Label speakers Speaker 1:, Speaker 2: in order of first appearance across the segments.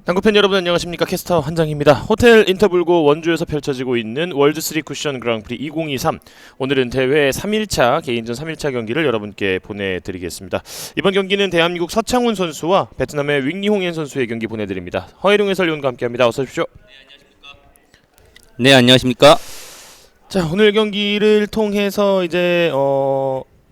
Speaker 1: 당구팬 여러분 안녕하십니까. 캐스터 한장입니다. 호텔 인터블고 원주에서 펼쳐지고 있는 월드3 쿠션 그랑프리 2023, 오늘은 대회 3일차 개인전 3일차 경기를 여러분께 보내드리겠습니다. 이번 경기는 대한민국 서창훈 선수와 베트남의 윙리홍옌 선수의 경기 보내드립니다. 허일용 해설위원과 함께합니다. 어서 오십시오.
Speaker 2: 네, 안녕하십니까.
Speaker 1: 자, 오늘 경기를 통해서 이제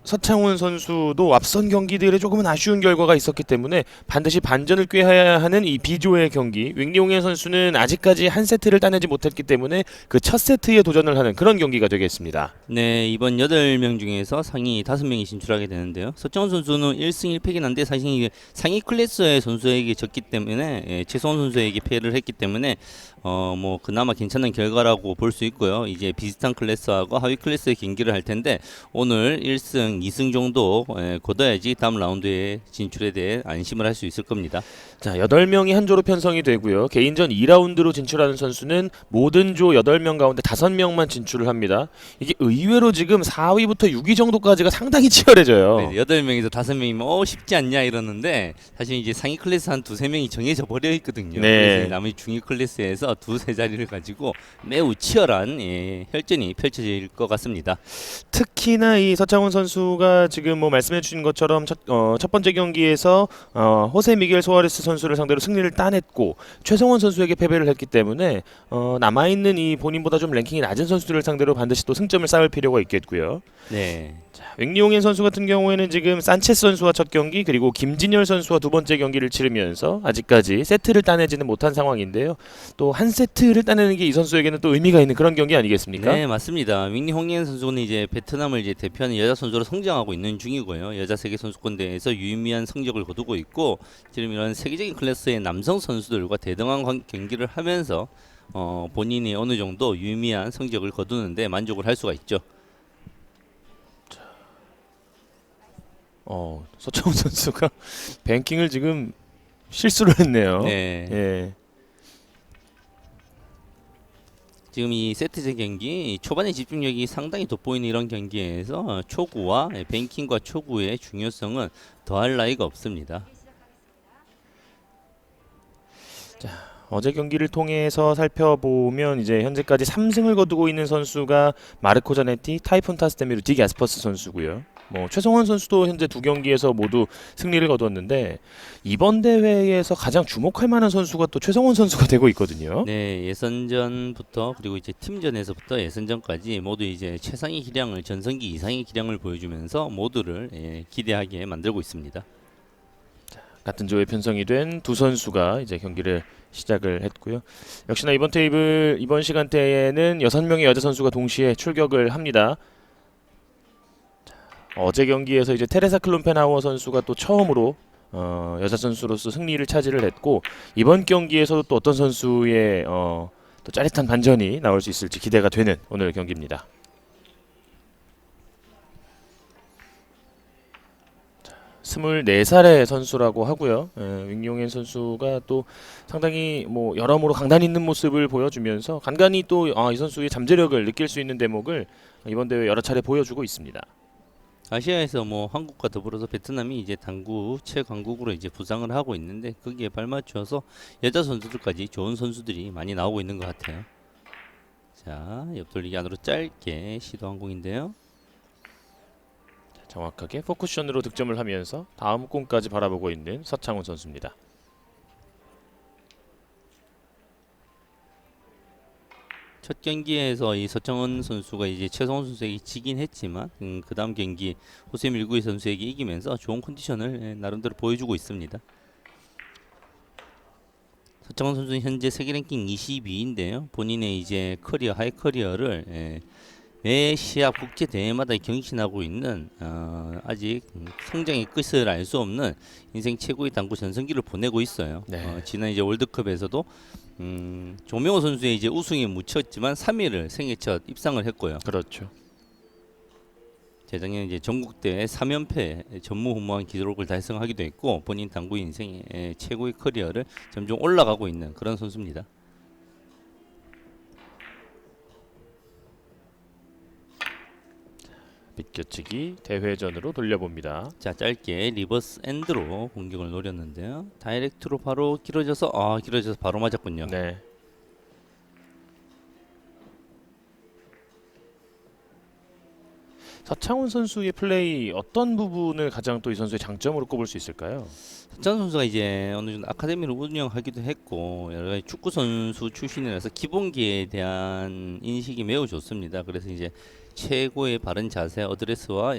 Speaker 1: 서창훈 선수도 앞선 경기들에 조금은 아쉬운 결과가 있었기 때문에 반드시 반전을 꾀해야 하는 이 B조의 경기, 윙리홍옌 선수는 아직까지 한 세트를 따내지 못했기 때문에 그 첫 세트에 도전을 하는 그런 경기가 되겠습니다.
Speaker 2: 네, 이번 8명 중에서 상위 5명이 진출하게 되는데요. 서창훈 선수는 1승 1패긴 한데 사실 이게 상위 클래스의 선수에게 졌기 때문에, 최성원 선수에게 패를 했기 때문에 뭐 그나마 괜찮은 결과라고 볼 수 있고요. 이제 비슷한 클래스하고 하위 클래스의 경기를 할 텐데 오늘 1승 2승 정도 거둬야지 다음 라운드에 진출에 대해 안심을 할 수 있을 겁니다.
Speaker 1: 자, 8명이 한 조로 편성이 되고요. 개인전 2라운드로 진출하는 선수는 모든 조 8명 가운데 5명만 진출을 합니다. 이게 의외로 지금 4위부터 6위 정도까지가 상당히 치열해져요.
Speaker 2: 네, 8명에서 5명이면 쉽지 않냐 이러는데 사실 이제 상위 클래스 한 2-3명이 정해져 버려 있거든요.
Speaker 1: 네.
Speaker 2: 그래서 나머지 중위 클래스에서 2-3 자리를 가지고 매우 치열한 혈전이 펼쳐질 것 같습니다.
Speaker 1: 특히나 이 서창훈 선수가 지금 뭐 말씀해 주신 것처럼 첫 번째 경기에서 호세 미겔 소아레스 선수를 상대로 승리를 따냈고 최성원 선수에게 패배를 했기 때문에 남아있는 이 본인보다 좀 랭킹이 낮은 선수들을 상대로 반드시 또 승점을 쌓을 필요가 있겠고요.
Speaker 2: 네.
Speaker 1: 자, 윙리홍옌 선수 같은 경우에는 지금 산체스 선수와 첫 경기, 그리고 김진열 선수와 두 번째 경기를 치르면서 아직까지 세트를 따내지는 못한 상황인데요. 또 한 세트를 따내는 게 이 선수에게는 또 의미가 있는 그런 경기 아니겠습니까?
Speaker 2: 네, 맞습니다. 윙리홍옌 선수는 이제 베트남을 이제 대표하는 여자 선수로 성장하고 있는 중이고요. 여자 세계 선수권 대회에서 유의미한 성적을 거두고 있고 지금 이런 세계적인 클래스의 남성 선수들과 대등한 경기를 하면서 본인이 어느 정도 유의미한 성적을 거두는데 만족을 할 수가 있죠.
Speaker 1: 서창훈 선수가 뱅킹을 지금 실수를 했네요.
Speaker 2: 네.
Speaker 1: 예.
Speaker 2: 지금 이 세트제 경기 초반의 집중력이 상당히 돋보이는 이런 경기에서 초구와 뱅킹과 초구의 중요성은 더할 나위가 없습니다.
Speaker 1: 어제 경기를 통해서 살펴보면 이제 현재까지 3승을 거두고 있는 선수가 마르코 자네티, 타이푼 타스테미루, 딕 야스퍼스 선수고요. 뭐 최성원 선수도 현재 두 경기에서 모두 승리를 거두었는데 이번 대회에서 가장 주목할 만한 선수가 또 최성원 선수가 되고 있거든요.
Speaker 2: 네, 예선전부터 그리고 이제 팀전에서부터 예선전까지 모두 이제 최상의 기량을 전성기 이상의 기량을 보여주면서 모두를 기대하게 만들고 있습니다.
Speaker 1: 같은 조에 편성이 된 두 선수가 이제 경기를 시작을 했고요. 역시나 이번 테이블 이번 시간대에는 6명의 여자 선수가 동시에 출격을 합니다. 어제 경기에서 이제 테레사 클론펜하워 선수가 또 처음으로 여자 선수로서 승리를 차지를 했고 이번 경기에서도 또 어떤 선수의 또 짜릿한 반전이 나올 수 있을지 기대가 되는 오늘 경기입니다. 24살의 선수라고 하고요. 윙리홍옌 선수가 또 상당히 뭐 여러모로 강단 있는 모습을 보여주면서 간간히 또 이 선수의 잠재력을 느낄 수 있는 대목을 이번 대회 여러 차례 보여주고 있습니다.
Speaker 2: 아시아에서 뭐 한국과 더불어서 베트남이 이제 당구 최강국으로 이제 부상을 하고 있는데 거기에 발맞춰서 여자 선수들까지 좋은 선수들이 많이 나오고 있는 것 같아요. 자, 옆돌리기 안으로 짧게 시도한 공인데요.
Speaker 1: 정확하게 포쿠션으로 득점을 하면서 다음 공까지 바라보고 있는 서창훈 선수입니다.
Speaker 2: 첫 경기에서 이 서창훈 선수가 이제 최성원 선수에게 지긴 했지만 그 다음 경기 호세 밀구이 선수에게 이기면서 좋은 컨디션을 나름대로 보여주고 있습니다. 서창훈 선수는 현재 세계 랭킹 22인데요. 본인의 이제 커리어 하이 커리어를 매 시합 국제 대회마다 경신하고 있는 아직 성장의 끝을 알 수 없는 인생 최고의 당구 전성기를 보내고 있어요.
Speaker 1: 네.
Speaker 2: 지난 이제 월드컵에서도 조명호 선수의 이제 우승에 묻혔지만 3위를 생애 첫 입상을 했고요.
Speaker 1: 그렇죠.
Speaker 2: 재작년 이제 전국 대회 3연패 전무후무한 기록을 달성하기도 했고 본인 당구 인생의 최고의 커리어를 점점 올라가고 있는 그런 선수입니다.
Speaker 1: 비껴치기 대회전으로 돌려봅니다.
Speaker 2: 자, 짧게 리버스 엔드로 공격을 노렸는데요. 다이렉트로 바로 길어져서 길어져서 바로 맞았군요.
Speaker 1: 네. 서창훈 선수의 플레이 어떤 부분을 가장 또 이 선수의 장점으로 꼽을 수 있을까요?
Speaker 2: 서찬 선수가 이제 어느 정도 아카데미를 운영하기도 했고 여러 가지 축구 선수 출신이라서 기본기에 대한 인식이 매우 좋습니다. 그래서 이제 최고의 바른 자세, 어드레스와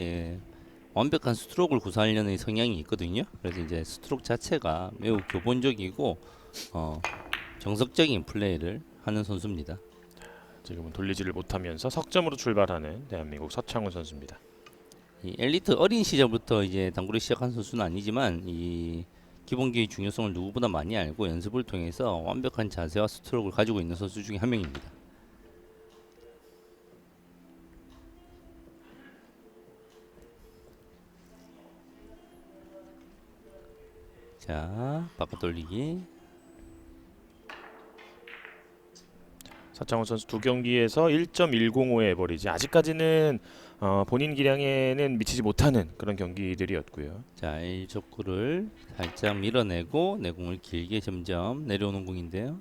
Speaker 2: 완벽한 스트로크를 구사하려는 성향이 있거든요. 그래서 이제 스트로크 자체가 매우 교본적이고 정석적인 플레이를 하는 선수입니다.
Speaker 1: 지금은 돌리지를 못하면서 석점으로 출발하는 대한민국 서창훈 선수입니다.
Speaker 2: 이 엘리트 어린 시절부터 이제 당구를 시작한 선수는 아니지만 이 기본기의 중요성을 누구보다 많이 알고 연습을 통해서 완벽한 자세와 스트로크를 가지고 있는 선수 중에 한 명입니다. 자, 바깥 돌리기.
Speaker 1: 서창훈 선수 두 경기에서 1.105의 에버리지. 아직까지는 본인 기량에는 미치지 못하는 그런 경기들이었고요.
Speaker 2: 자, 1족구를 살짝 밀어내고 내공을 길게 점점 내려오는 공인데요.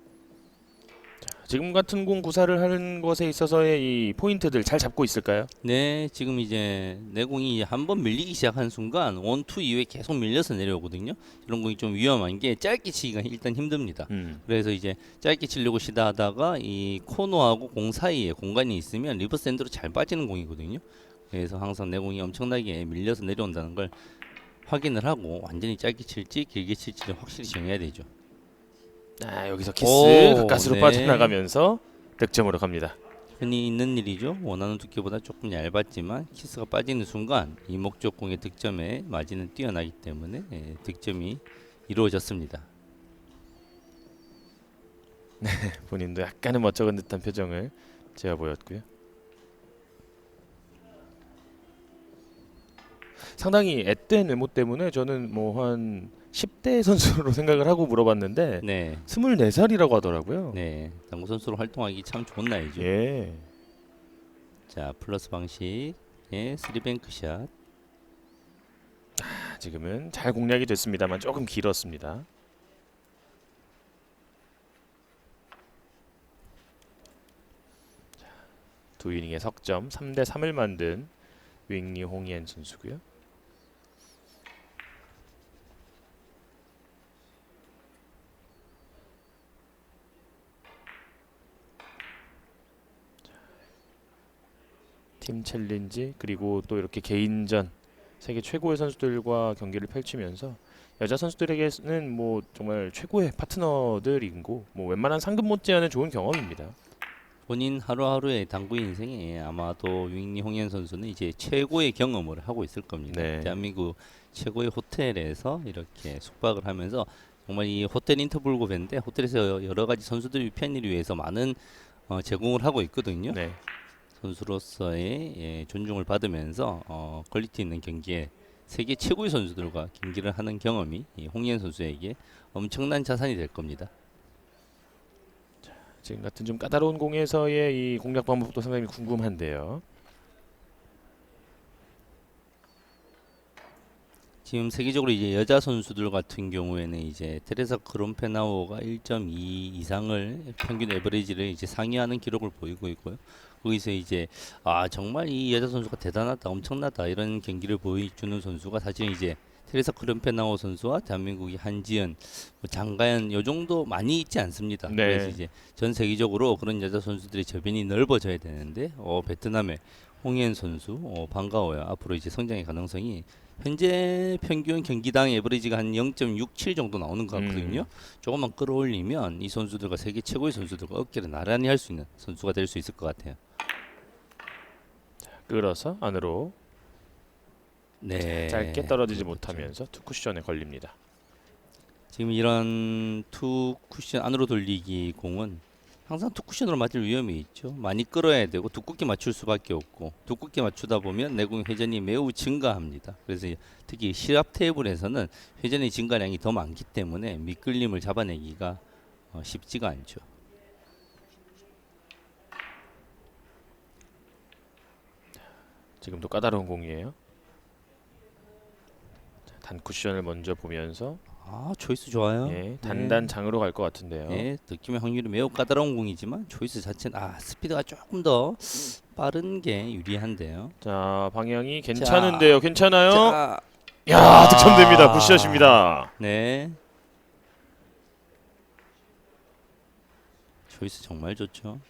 Speaker 1: 지금 같은 공 구사를 하는 것에 있어서의 이 포인트들 잘 잡고 있을까요?
Speaker 2: 네, 지금 이제 내공이 한번 밀리기 시작한 순간 원투 이후에 계속 밀려서 내려오거든요. 이런 공이 좀 위험한 게 짧게 치기가 일단 힘듭니다. 그래서 이제 짧게 치려고 시도하다가 이 코너하고 공 사이에 공간이 있으면 리버스 핸드로 잘 빠지는 공이거든요. 그래서 항상 내공이 엄청나게 밀려서 내려온다는 걸 확인을 하고 완전히 짧게 칠지 길게 칠지를 확실히 정해야 되죠.
Speaker 1: 여기서 키스
Speaker 2: 오,
Speaker 1: 가까스로
Speaker 2: 네.
Speaker 1: 빠져나가면서 득점으로 갑니다.
Speaker 2: 흔히 있는 일이죠. 원하는 두께보다 조금 얇았지만 키스가 빠지는 순간 이 목적공의 득점에 마진은 뛰어나기 때문에 득점이 이루어졌습니다.
Speaker 1: 본인도 약간은 멋쩍은 듯한 표정을 지어 보였고요. 상당히 앳된 외모 때문에 저는 뭐 한 10대 선수로 생각을 하고 물어봤는데
Speaker 2: 네,
Speaker 1: 24살이라고 하더라고요.
Speaker 2: 네, 당구 선수로 활동하기 참 좋은 나이죠.
Speaker 1: 예.
Speaker 2: 자, 플러스 방식의 스리뱅크 샷.
Speaker 1: 지금은 잘 공략이 됐습니다만 조금 길었습니다. 두 이닝의 석점 3대 3을 만든 윙리 홍이엔 선수고요. 팀 챌린지 그리고 또 이렇게 개인전 세계 최고의 선수들과 경기를 펼치면서 여자 선수들에게는 뭐 정말 최고의 파트너들이고 뭐 웬만한 상금 못지않은 좋은 경험입니다.
Speaker 2: 본인 하루하루의 당구 인생에 아마도 윙리 홍현 선수는 이제 최고의 경험을 하고 있을 겁니다.
Speaker 1: 네.
Speaker 2: 대한민국 최고의 호텔에서 이렇게 숙박을 하면서 정말 이 호텔 인터뷰를 뵀는데 호텔에서 여러 가지 선수들의 편의를 위해서 많은 제공을 하고 있거든요.
Speaker 1: 네.
Speaker 2: 선수로서의 존중을 받으면서 퀄리티 있는 경기에 세계 최고의 선수들과 경기를 하는 경험이 이 홍현 선수에게 엄청난 자산이 될 겁니다.
Speaker 1: 지금 같은 좀 까다로운 공에서의 이 공략 방법도 상당히 궁금한데요.
Speaker 2: 지금 세계적으로 이제 여자 선수들 같은 경우에는 이제 테레사 크롬페나우가 1.2 이상을 평균 에버리지를 이제 상회하는 기록을 보이고 있고요. 거기서 이제 정말 이 여자 선수가 대단하다, 엄청나다 이런 경기를 보여주는 선수가 사실은 이제 테레사 크롬페나우 선수와 대한민국의 한지연, 장가연 요 정도 많이 있지 않습니다.
Speaker 1: 네.
Speaker 2: 그래서 이제 전 세계적으로 그런 여자 선수들의 저변이 넓어져야 되는데 베트남의 홍희연 선수 반가워요. 앞으로 이제 성장의 가능성이 현재 평균 경기당 에버리지가 한 0.67 정도 나오는 것 같거든요. 조금만 끌어올리면 이 선수들과 세계 최고의 선수들과 어깨를 나란히 할 수 있는 선수가 될 수 있을 것 같아요.
Speaker 1: 끌어서 안으로
Speaker 2: 네.
Speaker 1: 짧게 떨어지지 못하면서 투 쿠션에 걸립니다.
Speaker 2: 지금 이런 투 쿠션 안으로 돌리기 공은 항상 투 쿠션으로 맞을 위험이 있죠. 많이 끌어야 되고 두껍게 맞출 수밖에 없고 두껍게 맞추다 보면 내공 회전이 매우 증가합니다. 그래서 특히 시합 테이블에서는 회전의 증가량이 더 많기 때문에 미끌림을 잡아내기가 쉽지가 않죠.
Speaker 1: 지금도 까다로운 공이에요. 자, 단 쿠션을 먼저 보면서
Speaker 2: 아, 초이스 좋아요.
Speaker 1: 예, 단단장으로 갈 것 같은데요.
Speaker 2: 네, 느낌의 확률이 매우 까다로운 공이지만 초이스 자체는 스피드가 조금 더 빠른 게 유리한데요.
Speaker 1: 자, 방향이 괜찮은데요. 괜찮아요?
Speaker 2: 자,
Speaker 1: 야, 득점됩니다. 굿샷입니다.
Speaker 2: 네. 초이스 정말 좋죠.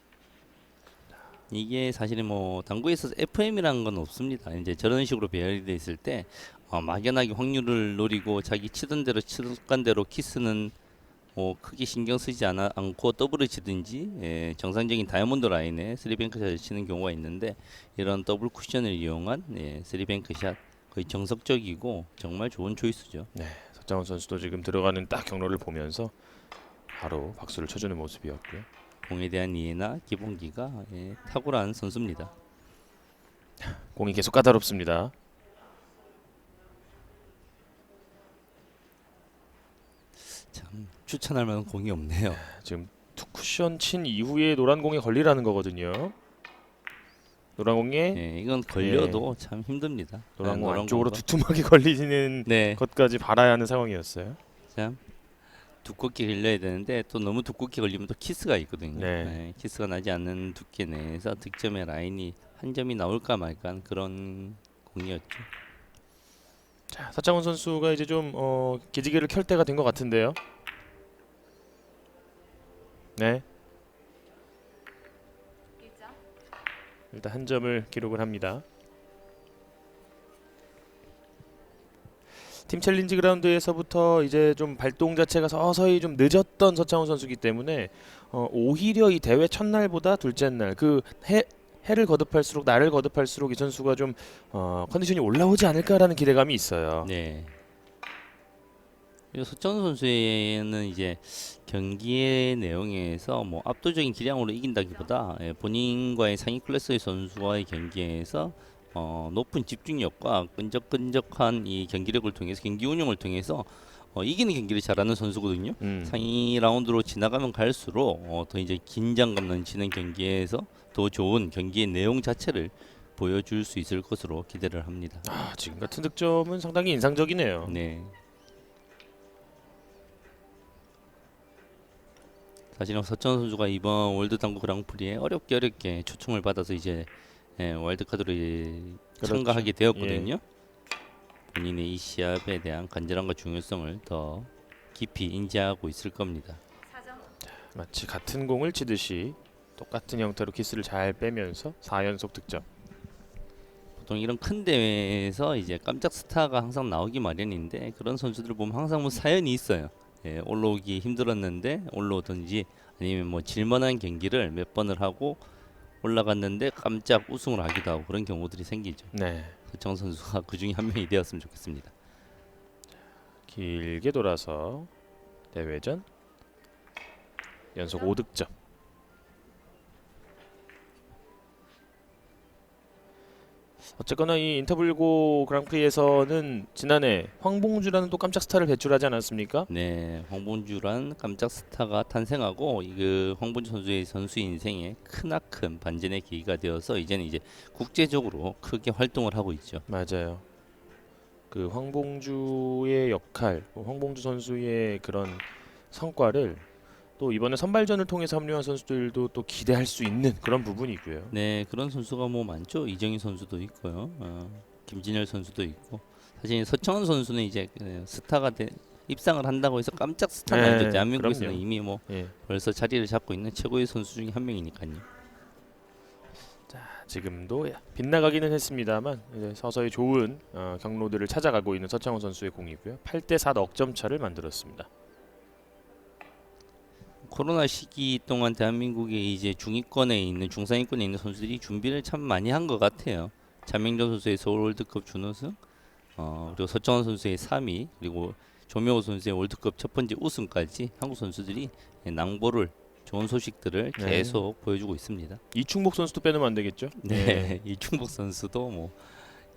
Speaker 2: 이게 사실은 뭐 당구에서 FM이라는 건 없습니다. 이제 저런 식으로 배열이 돼 있을 때 막연하게 확률을 노리고 자기 치던 대로 치던 대로 키스는 뭐 크게 신경 쓰지 않고 더블을 치든지 정상적인 다이아몬드 라인에 쓰리뱅크샷을 치는 경우가 있는데 이런 더블 쿠션을 이용한 쓰리뱅크샷 거의 정석적이고 정말 좋은 초이스죠.
Speaker 1: 네, 서장훈 선수도 지금 들어가는 딱 경로를 보면서 바로 박수를 쳐주는 모습이었고요.
Speaker 2: 공에 대한 이해나 기본기가 탁월한 선수입니다.
Speaker 1: 공이 계속 까다롭습니다.
Speaker 2: 참 추천할 만한 공이 없네요.
Speaker 1: 지금 투 쿠션 친 이후에 노란 공에 걸리라는 거거든요. 노란 공에
Speaker 2: 이건 걸려도 참 힘듭니다.
Speaker 1: 노란 공
Speaker 2: 노란
Speaker 1: 안쪽으로
Speaker 2: 공과.
Speaker 1: 두툼하게 걸리는
Speaker 2: 네,
Speaker 1: 것까지 바라야 하는 상황이었어요.
Speaker 2: 참 두껍게 걸려야 되는데 또 너무 두껍게 걸리면 또 키스가 있거든요.
Speaker 1: 네.
Speaker 2: 키스가 나지 않는 두께 내에서 득점의 라인이 한 점이 나올까 말까 한 그런 공이었죠.
Speaker 1: 자, 서장훈 선수가 이제 좀 기지개를 켤 때가 된 것 같은데요. 네. 일단 한 점을 기록을 합니다. 팀 챌린지 그라운드에서부터 이제 좀 발동 자체가 서서히 좀 늦었던 서창훈 선수이기 때문에 오히려 이 대회 첫날보다 둘째 날 그 해를 거듭할수록 날을 거듭할수록 이 선수가 좀 컨디션이 올라오지 않을까라는 기대감이 있어요.
Speaker 2: 네. 그리고 서천 선수는 이제 경기의 내용에서 뭐 압도적인 기량으로 이긴다기보다 본인과의 상위 클래스의 선수와의 경기에서 높은 집중력과 끈적끈적한 이 경기력을 통해서 경기 운영을 통해서 이기는 경기를 잘하는 선수거든요. 상위 라운드로 지나가면 갈수록 더 이제 긴장감 넘치는 경기에서 더 좋은 경기의 내용 자체를 보여줄 수 있을 것으로 기대를 합니다.
Speaker 1: 아, 지금 같은 득점은 상당히 인상적이네요.
Speaker 2: 네. 사실은 서천 선수가 이번 월드 당구 그랑프리에 어렵게 초청을 받아서 이제 와일드카드로
Speaker 1: 그렇죠.
Speaker 2: 참가하게 되었거든요. 본인의 이 시합에 대한 간절함과 중요성을 더 깊이 인지하고 있을 겁니다.
Speaker 1: 마치 같은 공을 치듯이 똑같은 형태로 키스를 잘 빼면서 4연속 득점.
Speaker 2: 보통 이런 큰 대회에서 이제 깜짝 스타가 항상 나오기 마련인데 그런 선수들을 보면 항상 뭐 사연이 있어요. 올라오기 힘들었는데 올라오든지 아니면 뭐 질만한 경기를 몇 번을 하고 올라갔는데 깜짝 우승을 하기도 하고 그런 경우들이 생기죠.
Speaker 1: 네.
Speaker 2: 서청 선수가 그 중에 한 명이 되었으면 좋겠습니다.
Speaker 1: 길게 돌아서 대회전 연속 5득점. 어쨌거나 이 인터블고 그랑프리에서는 지난해 황봉주라는 또 깜짝 스타를 배출하지 않았습니까?
Speaker 2: 네, 황본주란 깜짝 스타가 탄생하고 그 황본주 선수의 선수 인생에 크나큰 반전의 계기가 되어서 이제는 이제 국제적으로 크게 활동을 하고 있죠.
Speaker 1: 맞아요. 그 황봉주의 역할, 황봉주 선수의 그런 성과를 또 이번에 선발전을 통해서 합류한 선수들도 또 기대할 수 있는 그런 부분이고요.
Speaker 2: 네, 그런 선수가 뭐 많죠. 이정희 선수도 있고요. 김진열 선수도 있고. 사실 서청원 선수는 이제 입상을 한다고 해서 깜짝 스타가
Speaker 1: 네,
Speaker 2: 아니죠. 대한민국에서는
Speaker 1: 그럼요.
Speaker 2: 이미 뭐
Speaker 1: 예.
Speaker 2: 벌써 자리를 잡고 있는 최고의 선수 중에 한 명이니까요.
Speaker 1: 지금도 빗나가기는 했습니다만 이제 서서히 좋은 경로들을 찾아가고 있는 서창훈 선수의 공이고요. 8대4 넉점 차를 만들었습니다.
Speaker 2: 코로나 시기 동안 대한민국에 이제 중위권에 있는 중상위권에 있는 선수들이 준비를 참 많이 한 것 같아요. 차명준 선수의 서울 월드컵 준우승, 그리고 서청원 선수의 3위, 그리고 조명호 선수의 월드컵 첫 번째 우승까지 한국 선수들이 낭보를 좋은 소식들을
Speaker 1: 네.
Speaker 2: 계속 보여주고 있습니다.
Speaker 1: 이충복 선수도 빼놓으면 안 되겠죠?
Speaker 2: 네, 이충복 선수도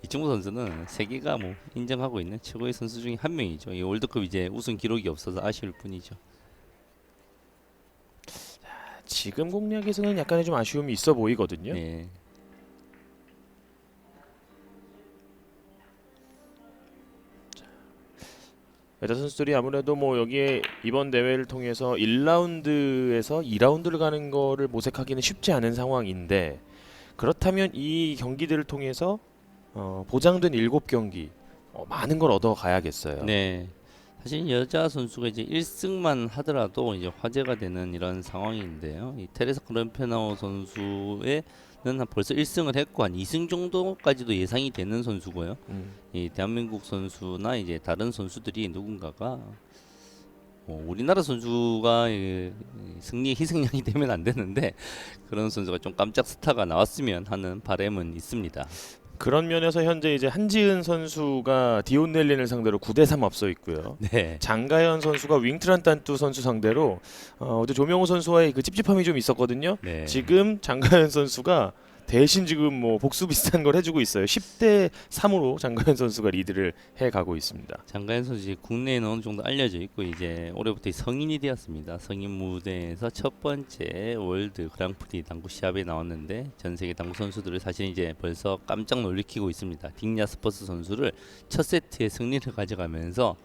Speaker 2: 이충복 선수는 세계가 뭐 인정하고 있는 최고의 선수 중에 한 명이죠. 이 월드컵 이제 우승 기록이 없어서 아쉬울 뿐이죠.
Speaker 1: 지금 공략에서는 약간의 좀 아쉬움이 있어 보이거든요.
Speaker 2: 네.
Speaker 1: 여자 선수들이 아무래도 뭐 여기에 이번 대회를 통해서 1라운드에서 2라운드를 가는 거를 모색하기는 쉽지 않은 상황인데, 그렇다면 이 경기들을 통해서 보장된 7경기 많은 걸 얻어 가야겠어요.
Speaker 2: 네. 사실 여자 선수가 이제 1승만 하더라도 이제 화제가 되는 이런 상황인데요. 이 테레사 크럼페나우 선수는 벌써 1승을 했고 한 2승 정도까지도 예상이 되는 선수고요. 이 대한민국 선수나 이제 다른 선수들이 누군가가 우리나라 선수가 승리 희생양이 되면 안 되는데 그런 선수가 좀 깜짝 스타가 나왔으면 하는 바람은 있습니다.
Speaker 1: 그런 면에서 현재 이제 한지은 선수가 디온 넬린을 상대로 9대3 앞서 있고요.
Speaker 2: 네.
Speaker 1: 장가연 선수가 윙트란 딴뚜 선수 상대로 어제 조명호 선수와의 그 찝찝함이 좀 있었거든요.
Speaker 2: 네.
Speaker 1: 지금 장가연 선수가 대신 지금 뭐 복수 비슷한 걸 해주고 있어요. 10대3으로 장가연 선수가 리드를 해가고 있습니다.
Speaker 2: 장가연 선수 국내에는 어느 정도 알려져 있고 이제 올해부터 성인이 되었습니다. 성인 무대에서 첫 번째 월드 그랑프리 당구 시합에 나왔는데 전 세계 당구 선수들을 사실 이제 벌써 깜짝 놀래키고 있습니다. 딕냐 스퍼스 선수를 첫 세트에 승리를 가져가면서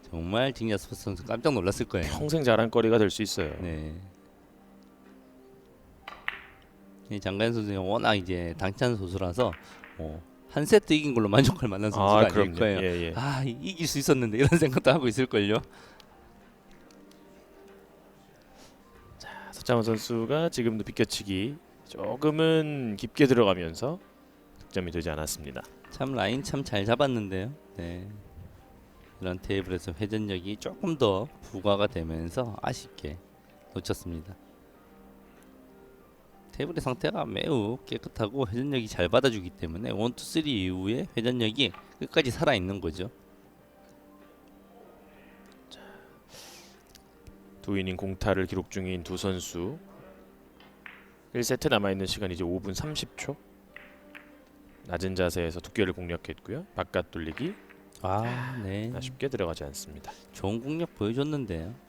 Speaker 2: 정말 딕냐 스퍼스 선수 깜짝 놀랐을 거예요.
Speaker 1: 평생 자랑거리가 될 수 있어요.
Speaker 2: 네. 이 장가연 선수는 워낙 이제 당찬 선수라서 한 세트 이긴 걸로 만족할 만한 선수가 아닐
Speaker 1: 그럼요.
Speaker 2: 거예요.
Speaker 1: 예, 예.
Speaker 2: 아 이길 수 있었는데 이런 생각도 하고 있을 걸요.
Speaker 1: 서창원 선수가 지금도 비껴치기 조금은 깊게 들어가면서 득점이 되지 않았습니다.
Speaker 2: 참 라인 참 잘 잡았는데요. 네. 이런 테이블에서 회전력이 조금 더 부과가 되면서 아쉽게 놓쳤습니다. 테이블의 상태가 매우 깨끗하고 회전력이 잘 받아주기 때문에 1, 2, 3 이후에 회전력이 끝까지 살아있는 거죠.
Speaker 1: 두 이닝 공타를 기록 중인 두 선수. 1세트 남아있는 시간 이제 5분 30초. 낮은 자세에서 두께를 공략했고요. 바깥 돌리기
Speaker 2: 네.
Speaker 1: 아쉽게 들어가지 않습니다.
Speaker 2: 좋은 공략 보여줬는데요.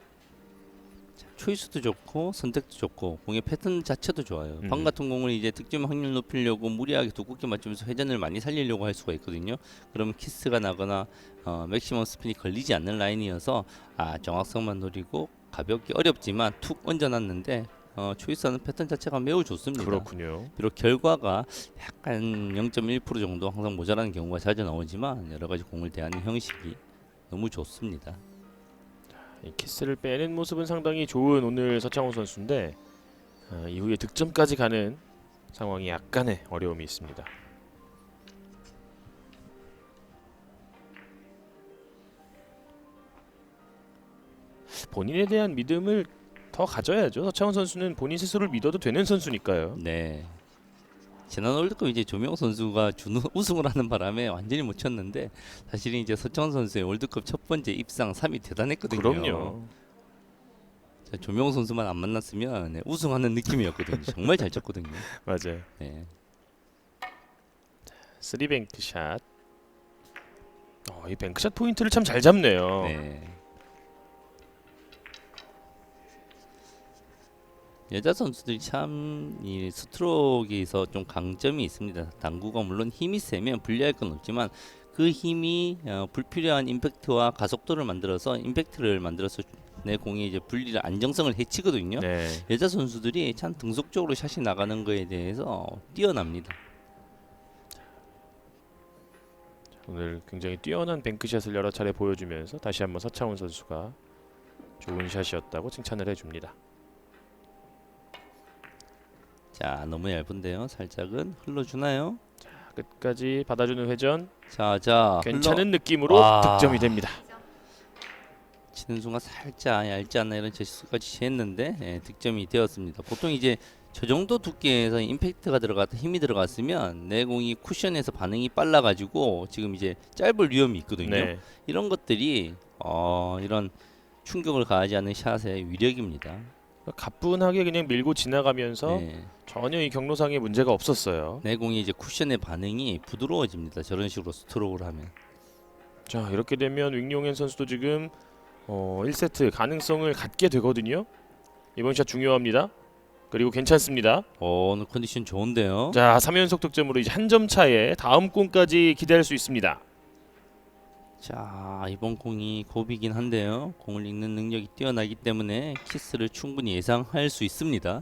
Speaker 2: 초이스도 좋고 선택도 좋고 공의 패턴 자체도 좋아요. 방 같은 공을 이제 득점 확률 높이려고 무리하게 두껍게 맞추면서 회전을 많이 살리려고 할 수가 있거든요. 그러면 키스가 나거나 맥시멈 스핀이 걸리지 않는 라인이어서 정확성만 노리고 가볍게 어렵지만 툭 얹어놨는데 초이스하는 패턴 자체가 매우 좋습니다.
Speaker 1: 그렇군요.
Speaker 2: 비록 결과가 약간 0.1% 정도 항상 모자라는 경우가 자주 나오지만 여러 가지 공을 대하는 형식이 너무 좋습니다.
Speaker 1: 이 키스를 빼는 모습은 상당히 좋은 오늘 서창호 선수인데 이후에 득점까지 가는 상황이 약간의 어려움이 있습니다. 본인에 대한 믿음을 더 가져야죠. 서창호 선수는 본인 스스로를 믿어도 되는 선수니까요.
Speaker 2: 네. 지난 월드컵 이제 조명호 선수가 우승을 하는 바람에 완전히 못 쳤는데 사실은 이제 서창원 선수의 월드컵 첫 번째 입상 3위 대단했거든요.
Speaker 1: 그럼요.
Speaker 2: 조명호 선수만 안 만났으면 우승하는 느낌이었거든요. 정말 잘 쳤거든요.
Speaker 1: 맞아요.
Speaker 2: 네.
Speaker 1: 3뱅크샷. 이 뱅크샷 포인트를 참 잘 잡네요.
Speaker 2: 네. 여자 선수들이 참 이 스트로크에서 좀 강점이 있습니다. 당구가 물론 힘이 세면 불리할 건 없지만 그 힘이 불필요한 임팩트와 가속도를 만들어서 내 공이 이제 분리를 안정성을 해치거든요.
Speaker 1: 네.
Speaker 2: 여자 선수들이 참 등속적으로 샷이 나가는 거에 대해서 뛰어납니다.
Speaker 1: 오늘 굉장히 뛰어난 뱅크샷을 여러 차례 보여주면서 다시 한번 서창훈 선수가 좋은 샷이었다고 칭찬을 해줍니다.
Speaker 2: 자, 너무 얇은데요. 살짝은 흘러주나요?
Speaker 1: 끝까지 받아주는 회전.
Speaker 2: 자,
Speaker 1: 괜찮은 느낌으로 득점이 됩니다.
Speaker 2: 치는 순간 살짝 얇지 않나 이런 제스처까지 취했는데 득점이 되었습니다. 보통 이제 저 정도 두께에서 임팩트가 들어갔다 힘이 들어갔으면 내 공이 쿠션에서 반응이 빨라가지고 지금 이제 짧을 위험이 있거든요.
Speaker 1: 네.
Speaker 2: 이런 것들이 이런 충격을 가하지 않는 샷의 위력입니다.
Speaker 1: 가뿐하게 그냥 밀고 지나가면서
Speaker 2: 네.
Speaker 1: 전혀 이 경로상에 문제가 없었어요.
Speaker 2: 내 공이 이제 쿠션의 반응이 부드러워집니다. 저런 식으로 스트로크를 하면.
Speaker 1: 자, 이렇게 되면 윙용현 선수도 지금 1세트 가능성을 갖게 되거든요. 이번 샷 중요합니다. 그리고 괜찮습니다.
Speaker 2: 오늘 컨디션 좋은데요.
Speaker 1: 자, 3연속 득점으로 이제 한 점 차에 다음 공까지 기대할 수 있습니다.
Speaker 2: 자, 이번 공이 고비긴 한데요. 공을 읽는 능력이 뛰어나기 때문에 키스를 충분히 예상할 수 있습니다.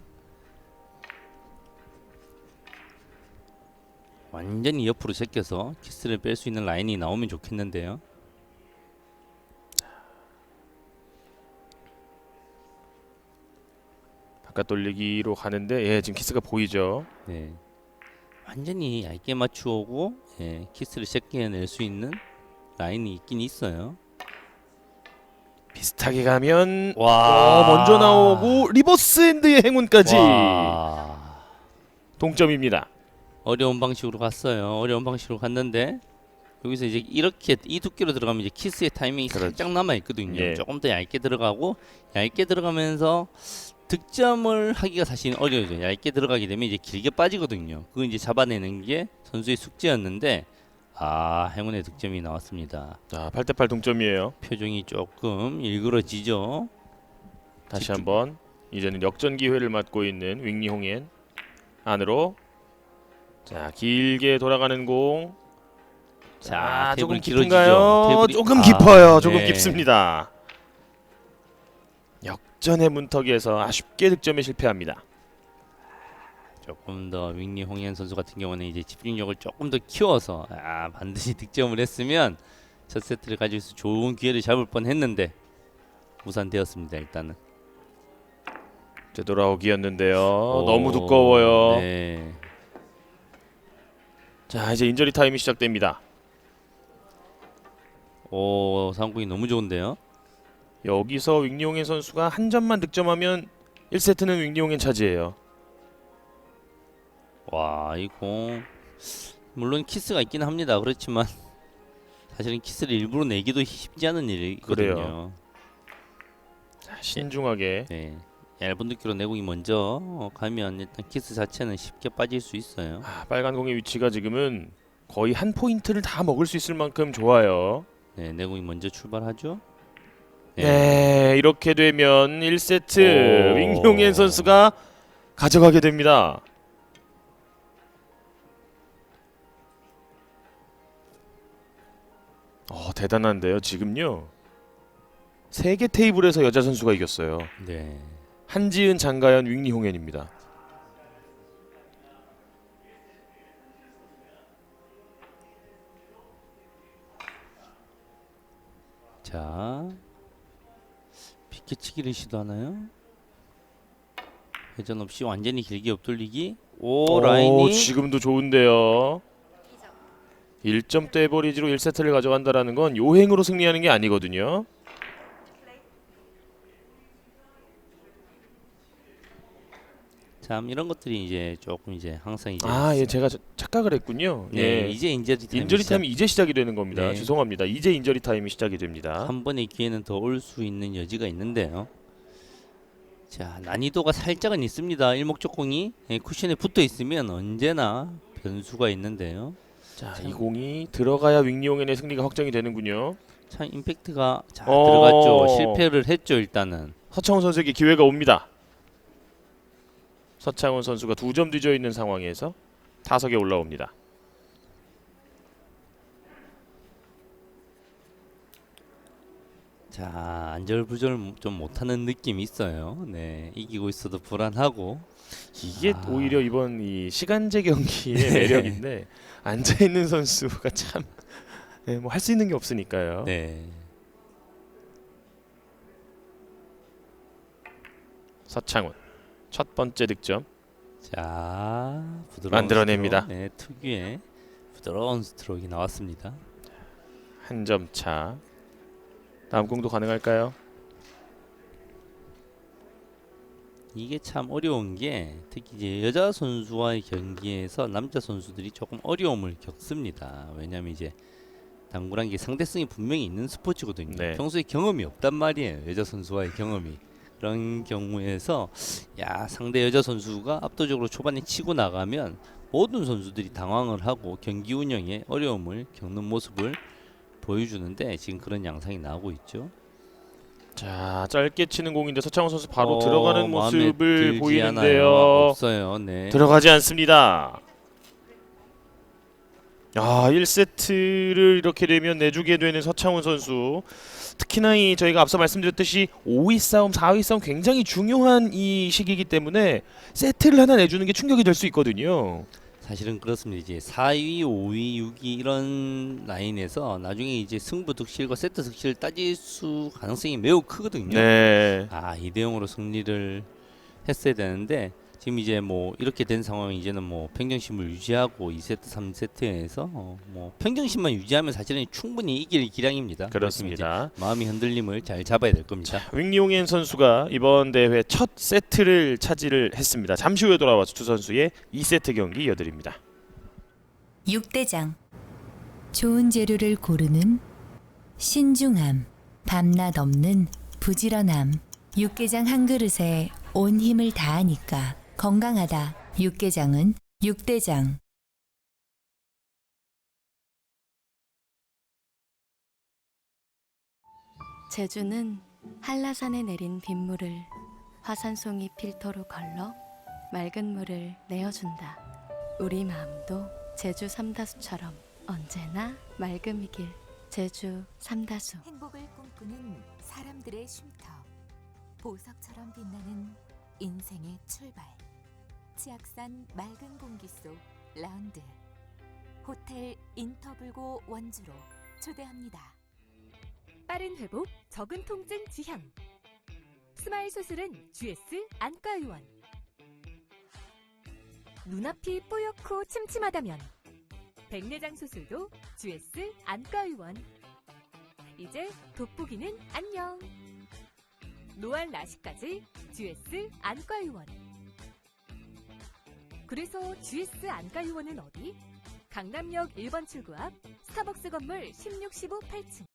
Speaker 2: 완전히 옆으로 제껴서 키스를 뺄 수 있는 라인이 나오면 좋겠는데요.
Speaker 1: 바깥 돌리기로 가는데 예, 지금 키스가 보이죠.
Speaker 2: 네. 완전히 얇게 맞추고 예, 키스를 제껴낼 수 있는 라인이 있긴 있어요.
Speaker 1: 비슷하게 가면
Speaker 2: 와.
Speaker 1: 먼저 나오고 리버스 핸드의 행운까지
Speaker 2: 와.
Speaker 1: 동점입니다.
Speaker 2: 어려운 방식으로 갔어요. 어려운 방식으로 갔는데 여기서 이제 이렇게 이 두께로 들어가면 이제 키스의 타이밍이
Speaker 1: 그렇죠.
Speaker 2: 살짝 남아 있거든요.
Speaker 1: 예.
Speaker 2: 조금 더 얇게 들어가고 얇게 들어가면서 득점을 하기가 사실 어려워요. 얇게 들어가게 되면 이제 길게 빠지거든요. 그거 이제 잡아내는 게 선수의 숙제였는데 행운의 득점이 나왔습니다.
Speaker 1: 자, 8대8 동점이에요.
Speaker 2: 표정이 조금 일그러지죠.
Speaker 1: 다시
Speaker 2: 집중.
Speaker 1: 한번 이제는 역전 기회를 맞고 있는 윙리 홍옌 안으로. 자, 길게 돌아가는 공. 자, 조금
Speaker 2: 테이블 길어지죠.
Speaker 1: 깊은가요?
Speaker 2: 테이블이-
Speaker 1: 조금 깊어요. 조금
Speaker 2: 네.
Speaker 1: 깊습니다. 역전의 문턱에서 아쉽게 득점에 실패합니다.
Speaker 2: 조금 더 윙리 홍현 선수 같은 경우는 이제 집중력을 조금 더 키워서 반드시 득점을 했으면 첫 세트를 가지고서 좋은 기회를 잡을 뻔했는데 무산되었습니다. 일단은
Speaker 1: 되돌아오기였는데요.
Speaker 2: 오,
Speaker 1: 너무 두꺼워요.
Speaker 2: 네.
Speaker 1: 자, 이제 인저리 타임이 시작됩니다.
Speaker 2: 오, 상공이 너무 좋은데요.
Speaker 1: 여기서 윙리 홍옌 선수가 한 점만 득점하면 1세트는 윙리 홍옌 차지예요.
Speaker 2: 와, 이 공 물론 키스가 있긴 합니다. 그렇지만 사실은 키스를 일부러 내기도 쉽지 않은 일이거든요.
Speaker 1: 그래요. 자, 신중하게.
Speaker 2: 네. 얇은 두께로 내공이 먼저 가면 일단 키스 자체는 쉽게 빠질 수 있어요.
Speaker 1: 빨간 공의 위치가 지금은 거의 한 포인트를 다 먹을 수 있을 만큼 좋아요.
Speaker 2: 네, 내공이 먼저 출발하죠.
Speaker 1: 네, 이렇게 되면 1세트
Speaker 2: 오.
Speaker 1: 윙리 홍옌 선수가 가져가게 됩니다. 대단한데요. 지금요. 3개 테이블에서 여자 선수가 이겼어요.
Speaker 2: 네.
Speaker 1: 한지은, 장가연, 윙리 홍옌입니다.
Speaker 2: 자, 비켜치기를 시도하나요? 회전 없이 완전히 길게 옆돌리기. 오, 라인이
Speaker 1: 지금도 좋은데요. 1점대 버리지로 1세트를 가져간다라는 건 요행으로 승리하는 게 아니거든요.
Speaker 2: 참 이런 것들이 이제 조금 이제 항상 이제
Speaker 1: 예, 제가 착각을 했군요.
Speaker 2: 네,
Speaker 1: 예.
Speaker 2: 이제 인저리 타임이
Speaker 1: 인저리 타임이 이제 시작이 되는 겁니다.
Speaker 2: 네.
Speaker 1: 죄송합니다. 이제 인저리 타임이 시작이 됩니다.
Speaker 2: 한 번의 기회는 더 올 수 있는 여지가 있는데요. 자, 난이도가 살짝은 있습니다. 일목적공이 쿠션에 붙어 있으면 언제나 변수가 있는데요.
Speaker 1: 자,
Speaker 2: 참.
Speaker 1: 이 공이 들어가야 윙리 홍옌의 승리가 확정이 되는군요.
Speaker 2: 참 임팩트가 잘
Speaker 1: 어.
Speaker 2: 들어갔죠. 실패를 했죠. 일단은
Speaker 1: 서창훈 선수에게 기회가 옵니다. 서창훈 선수가 2점 뒤져 있는 상황에서 타석에 올라옵니다.
Speaker 2: 자, 안절부절 좀 못하는 느낌이 있어요. 네, 이기고 있어도 불안하고.
Speaker 1: 이게 오히려 이번 이 시간제 경기의 매력인데 앉아 있는 선수가 참 뭐 할 수 있는 게 없으니까요.
Speaker 2: 네,
Speaker 1: 서창훈 첫 번째 득점.
Speaker 2: 자, 부드러운
Speaker 1: 만들어냅니다.
Speaker 2: 스트로크. 네, 특유의 부드러운 스트로크가 나왔습니다.
Speaker 1: 한 점 차. 다음 공도 가능할까요?
Speaker 2: 이게 참 어려운 게 특히 이제 여자 선수와의 경기에서 남자 선수들이 조금 어려움을 겪습니다. 왜냐하면 이제 당구란 게 상대성이 분명히 있는 스포츠거든요.
Speaker 1: 네.
Speaker 2: 평소에 경험이 없단 말이에요. 여자 선수와의 경험이. 그런 경우에서 상대 여자 선수가 압도적으로 초반에 치고 나가면 모든 선수들이 당황을 하고 경기 운영에 어려움을 겪는 모습을 보여주는데 지금 그런 양상이 나오고 있죠.
Speaker 1: 자, 짧게 치는 공인데 서창훈 선수 바로
Speaker 2: 마음에
Speaker 1: 들어가는 모습을
Speaker 2: 들지
Speaker 1: 보이는데요.
Speaker 2: 않아요. 없어요. 네.
Speaker 1: 들어가지 않습니다. 아, 1세트를 이렇게 되면 내주게 되는 서창훈 선수. 특히나 이 저희가 앞서 말씀드렸듯이 5위 싸움, 4위 싸움 굉장히 중요한 이 시기이기 때문에 세트를 하나 내주는 게 충격이 될 수 있거든요.
Speaker 2: 사실은 그렇습니다. 이제 4위, 5위, 6위 이런 라인에서 나중에 이제 승부 득실과 세트 득실을 따질 수 가능성이 매우 크거든요.
Speaker 1: 네.
Speaker 2: 아, 2대 0으로 승리를 했어야 되는데 지금 이제 뭐 이렇게 된 상황 이제는 뭐 평정심을 유지하고 2세트, 3세트에서 뭐 평정심만 유지하면 사실은 충분히 이길 기량입니다.
Speaker 1: 그렇습니다.
Speaker 2: 이제 마음의 흔들림을 잘 잡아야 될 겁니다.
Speaker 1: 윙리옹엔 선수가 이번 대회 첫 세트를 차지를 했습니다. 잠시 후에 돌아와서 두 선수의 2세트 경기 이어드립니다.
Speaker 3: 육대장 좋은 재료를 고르는 신중함, 밤낮 없는 부지런함. 육개장 한 그릇에 온 힘을 다하니까 건강하다. 육개장은 육대장.
Speaker 4: 제주는 한라산에 내린 빗물을 화산송이 필터로 걸러 맑은 물을 내어준다. 우리 마음도 제주 삼다수처럼 언제나 맑음이길. 제주 삼다수.
Speaker 5: 행복을 꿈꾸는 사람들의 쉼터, 보석처럼 빛나는 인생의 출발. 치악산 맑은 공기 속 라운드. 호텔 인터블고 원주로 초대합니다.
Speaker 6: 빠른 회복, 적은 통증 지향. 스마일 수술은 GS 안과의원. 눈앞이 뽀얗고 침침하다면 백내장 수술도 GS 안과의원. 이제 돋보기는 안녕. 노안 라식까지 GS 안과의원. 그래서 GS 안과의원은 어디? 강남역 1번 출구 앞 스타벅스 건물 16, 15, 8층.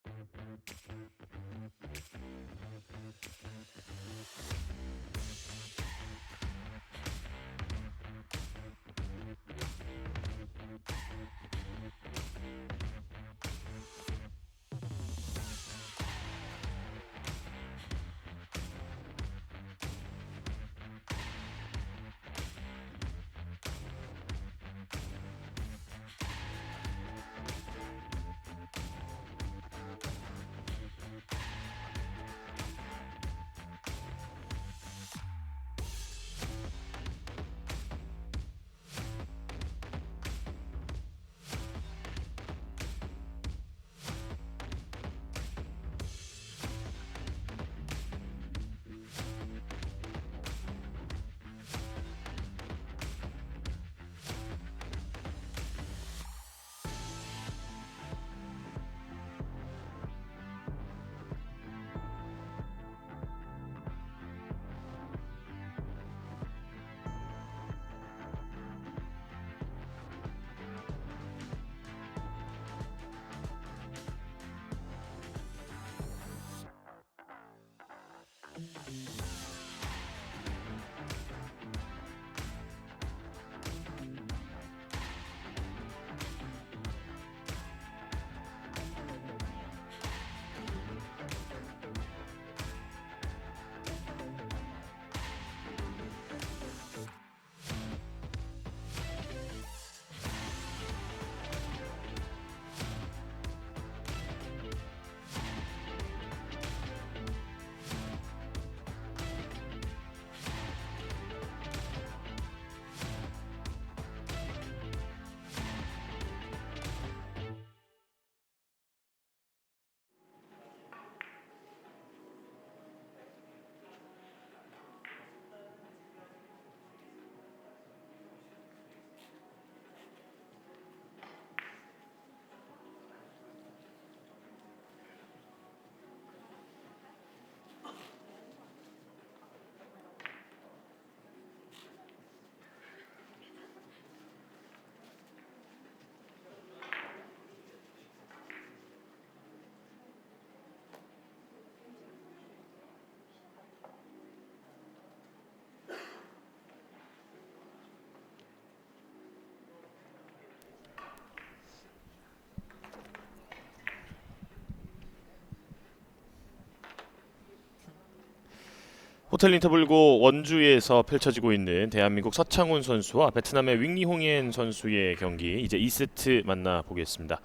Speaker 1: 호텔 인터블고 원주에서 펼쳐지고 있는 대한민국 서창훈 선수와 베트남의 윙리홍옌 선수의 경기 이제 2세트 만나보겠습니다.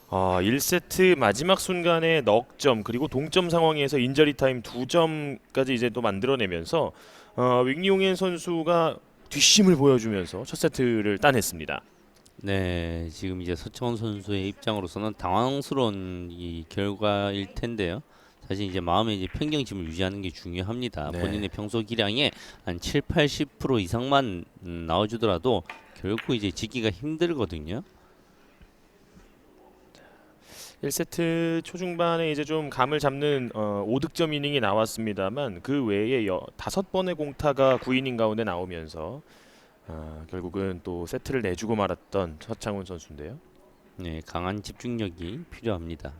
Speaker 1: 1세트 마지막 순간에 넉점 그리고 동점 상황에서 인저리 타임 2점까지 이제 또 만들어내면서 윙리홍옌 선수가 뒷심을 보여주면서 첫 세트를 따냈습니다.
Speaker 2: 네, 지금 이제 서청원 선수의 입장으로서는 당황스러운 이 결과일 텐데요. 사실 이제 마음의 이제 평정심을 유지하는 게 중요합니다.
Speaker 1: 네.
Speaker 2: 본인의 평소 기량의 한 7, 80% 이상만 나와주더라도 결코 이제 지기가 힘들거든요.
Speaker 1: 1세트 초중반에 이제 좀 감을 잡는 5득점 이닝이 나왔습니다만 그 외에 5번의 공타가 9이닝 가운데 나오면서 결국은 또 세트를 내주고 말았던 서창훈 선수인데요.
Speaker 2: 네, 강한 집중력이 필요합니다.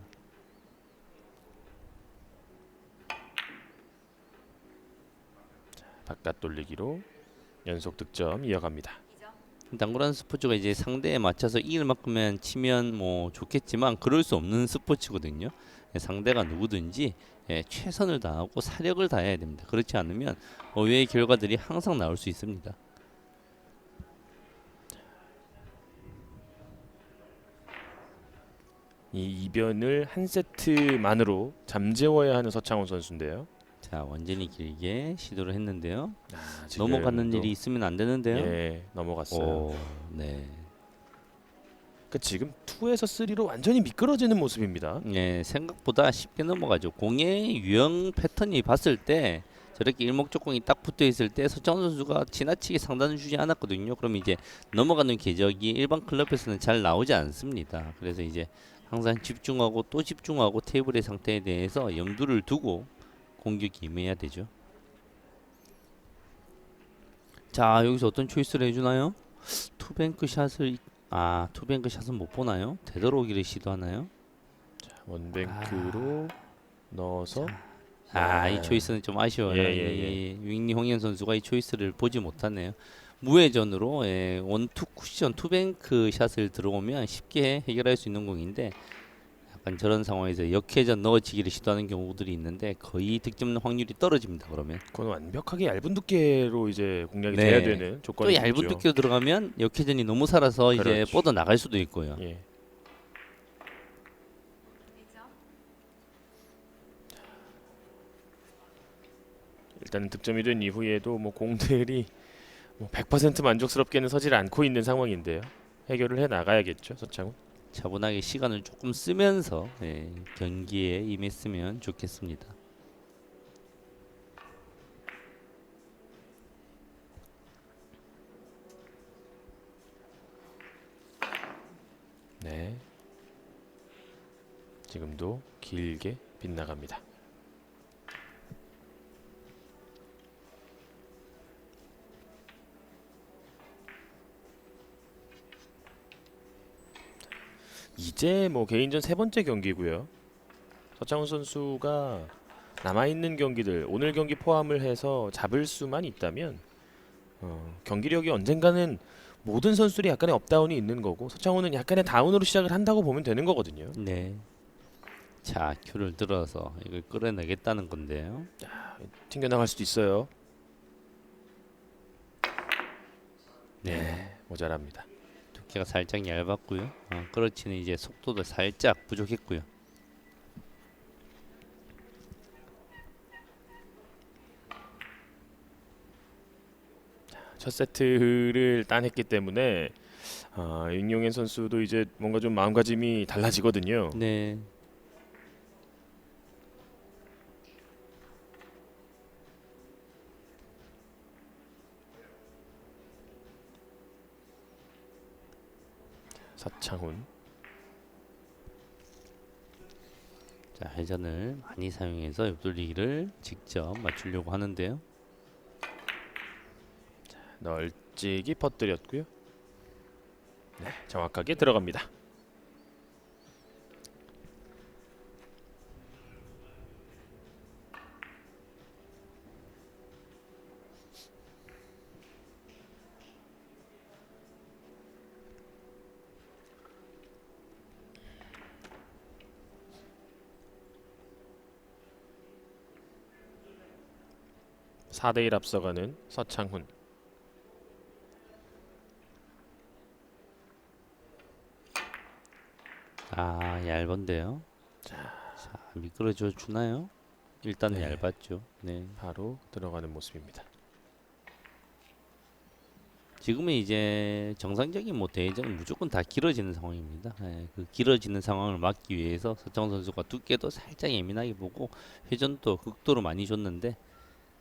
Speaker 1: 바깥 돌리기로 연속 득점 이어갑니다.
Speaker 2: 당구라는 스포츠가 이제 상대에 맞춰서 이길 만큼만 치면 뭐 좋겠지만 그럴 수 없는 스포츠거든요. 상대가 누구든지 최선을 다하고 사력을 다해야 됩니다. 그렇지 않으면 의외의 결과들이 항상 나올 수 있습니다.
Speaker 1: 이 이변을 한 세트만으로 잠재워야 하는 서창훈 선수인데요.
Speaker 2: 자, 완전히 길게 시도를 했는데요.
Speaker 1: 지금
Speaker 2: 넘어가는
Speaker 1: 또,
Speaker 2: 일이 있으면 안 되는데요.
Speaker 1: 예, 넘어갔어요.
Speaker 2: 오, 네.
Speaker 1: 지금 2에서 3로 완전히 미끄러지는 모습입니다.
Speaker 2: 네, 생각보다 쉽게 넘어가죠. 공의 유형 패턴이 봤을 때 저렇게 일목적공이 딱 붙어 있을 때 서창훈 선수가 지나치게 상단을 주지 않았거든요. 그럼 이제 넘어가는 궤적이 일반 클럽에서는 잘 나오지 않습니다. 그래서 이제 항상 집중하고 또 집중하고 테이블의 상태에 대해서 염두를 두고 공격이 임해야 되죠. 자, 여기서 어떤 초이스를 해주나요? 투뱅크 샷을 투뱅크 샷은 못 보나요? 되돌아오기를 시도하나요?
Speaker 1: 원뱅크로 넣어서
Speaker 2: 이 초이스는 좀 아쉬워요.
Speaker 1: 예.
Speaker 2: 이 윙리 홍현 선수가 이 초이스를 보지 못하네요. 무회전으로 원투 쿠션 투뱅크 샷을 들어오면 쉽게 해결할 수 있는 공인데 약간 저런 상황에서 역회전 넣어지기를 시도하는 경우들이 있는데 거의 득점 확률이 떨어집니다. 그러면
Speaker 1: 그건 완벽하게 얇은 두께로 이제 공략이
Speaker 2: 네.
Speaker 1: 돼야 되는
Speaker 2: 또
Speaker 1: 조건이죠.
Speaker 2: 얇은 두께로 들어가면 역회전이 너무 살아서 이제
Speaker 1: 그렇죠.
Speaker 2: 뻗어 나갈 수도 있고요.
Speaker 1: 예. 일단 득점이 된 이후에도 뭐 공들이 100% 만족스럽게는 서질 않고 있는 상황인데요. 해결을 해 나가야겠죠, 서창훈.
Speaker 2: 차분하게 시간을 조금 쓰면서 경기에 임했으면 좋겠습니다.
Speaker 1: 네. 지금도 길게 빗나갑니다. 이제 뭐 개인전 3번째 경기고요. 서창훈 선수가 남아있는 경기들 오늘 경기 포함을 해서 잡을 수만 있다면 경기력이 언젠가는 모든 선수들이 약간의 업다운이 있는 거고 서창훈은 약간의 다운으로 시작을 한다고 보면 되는 거거든요.
Speaker 2: 네. 자, 큐를 들어서 이걸 끌어내겠다는 건데요.
Speaker 1: 튕겨나갈 수도 있어요. 네, 모자랍니다.
Speaker 2: 두께가 살짝 얇았고요. 그렇지는 이제 속도도 살짝 부족했고요.
Speaker 1: 첫 세트를 따냈기 때문에 윤용현 선수도 이제 뭔가 좀 마음가짐이 달라지거든요.
Speaker 2: 네.
Speaker 1: 서창훈.
Speaker 2: 자, 회전을 많이 사용해서 옆돌리기를 직접 맞추려고 하는데요.
Speaker 1: 널찍이 퍼뜨렸고요. 네, 정확하게 들어갑니다. 4대1 앞서가는 서창훈.
Speaker 2: 아, 얇은데요. 자, 미끄러져 주나요? 일단은
Speaker 1: 네.
Speaker 2: 얇았죠. 네.
Speaker 1: 바로 들어가는 모습입니다.
Speaker 2: 지금은 이제 정상적인 뭐 대회전은 무조건 다 길어지는 상황입니다. 예, 그 길어지는 상황을 막기 위해서 서창훈 선수가 두께도 살짝 예민하게 보고 회전도 극도로 많이 줬는데,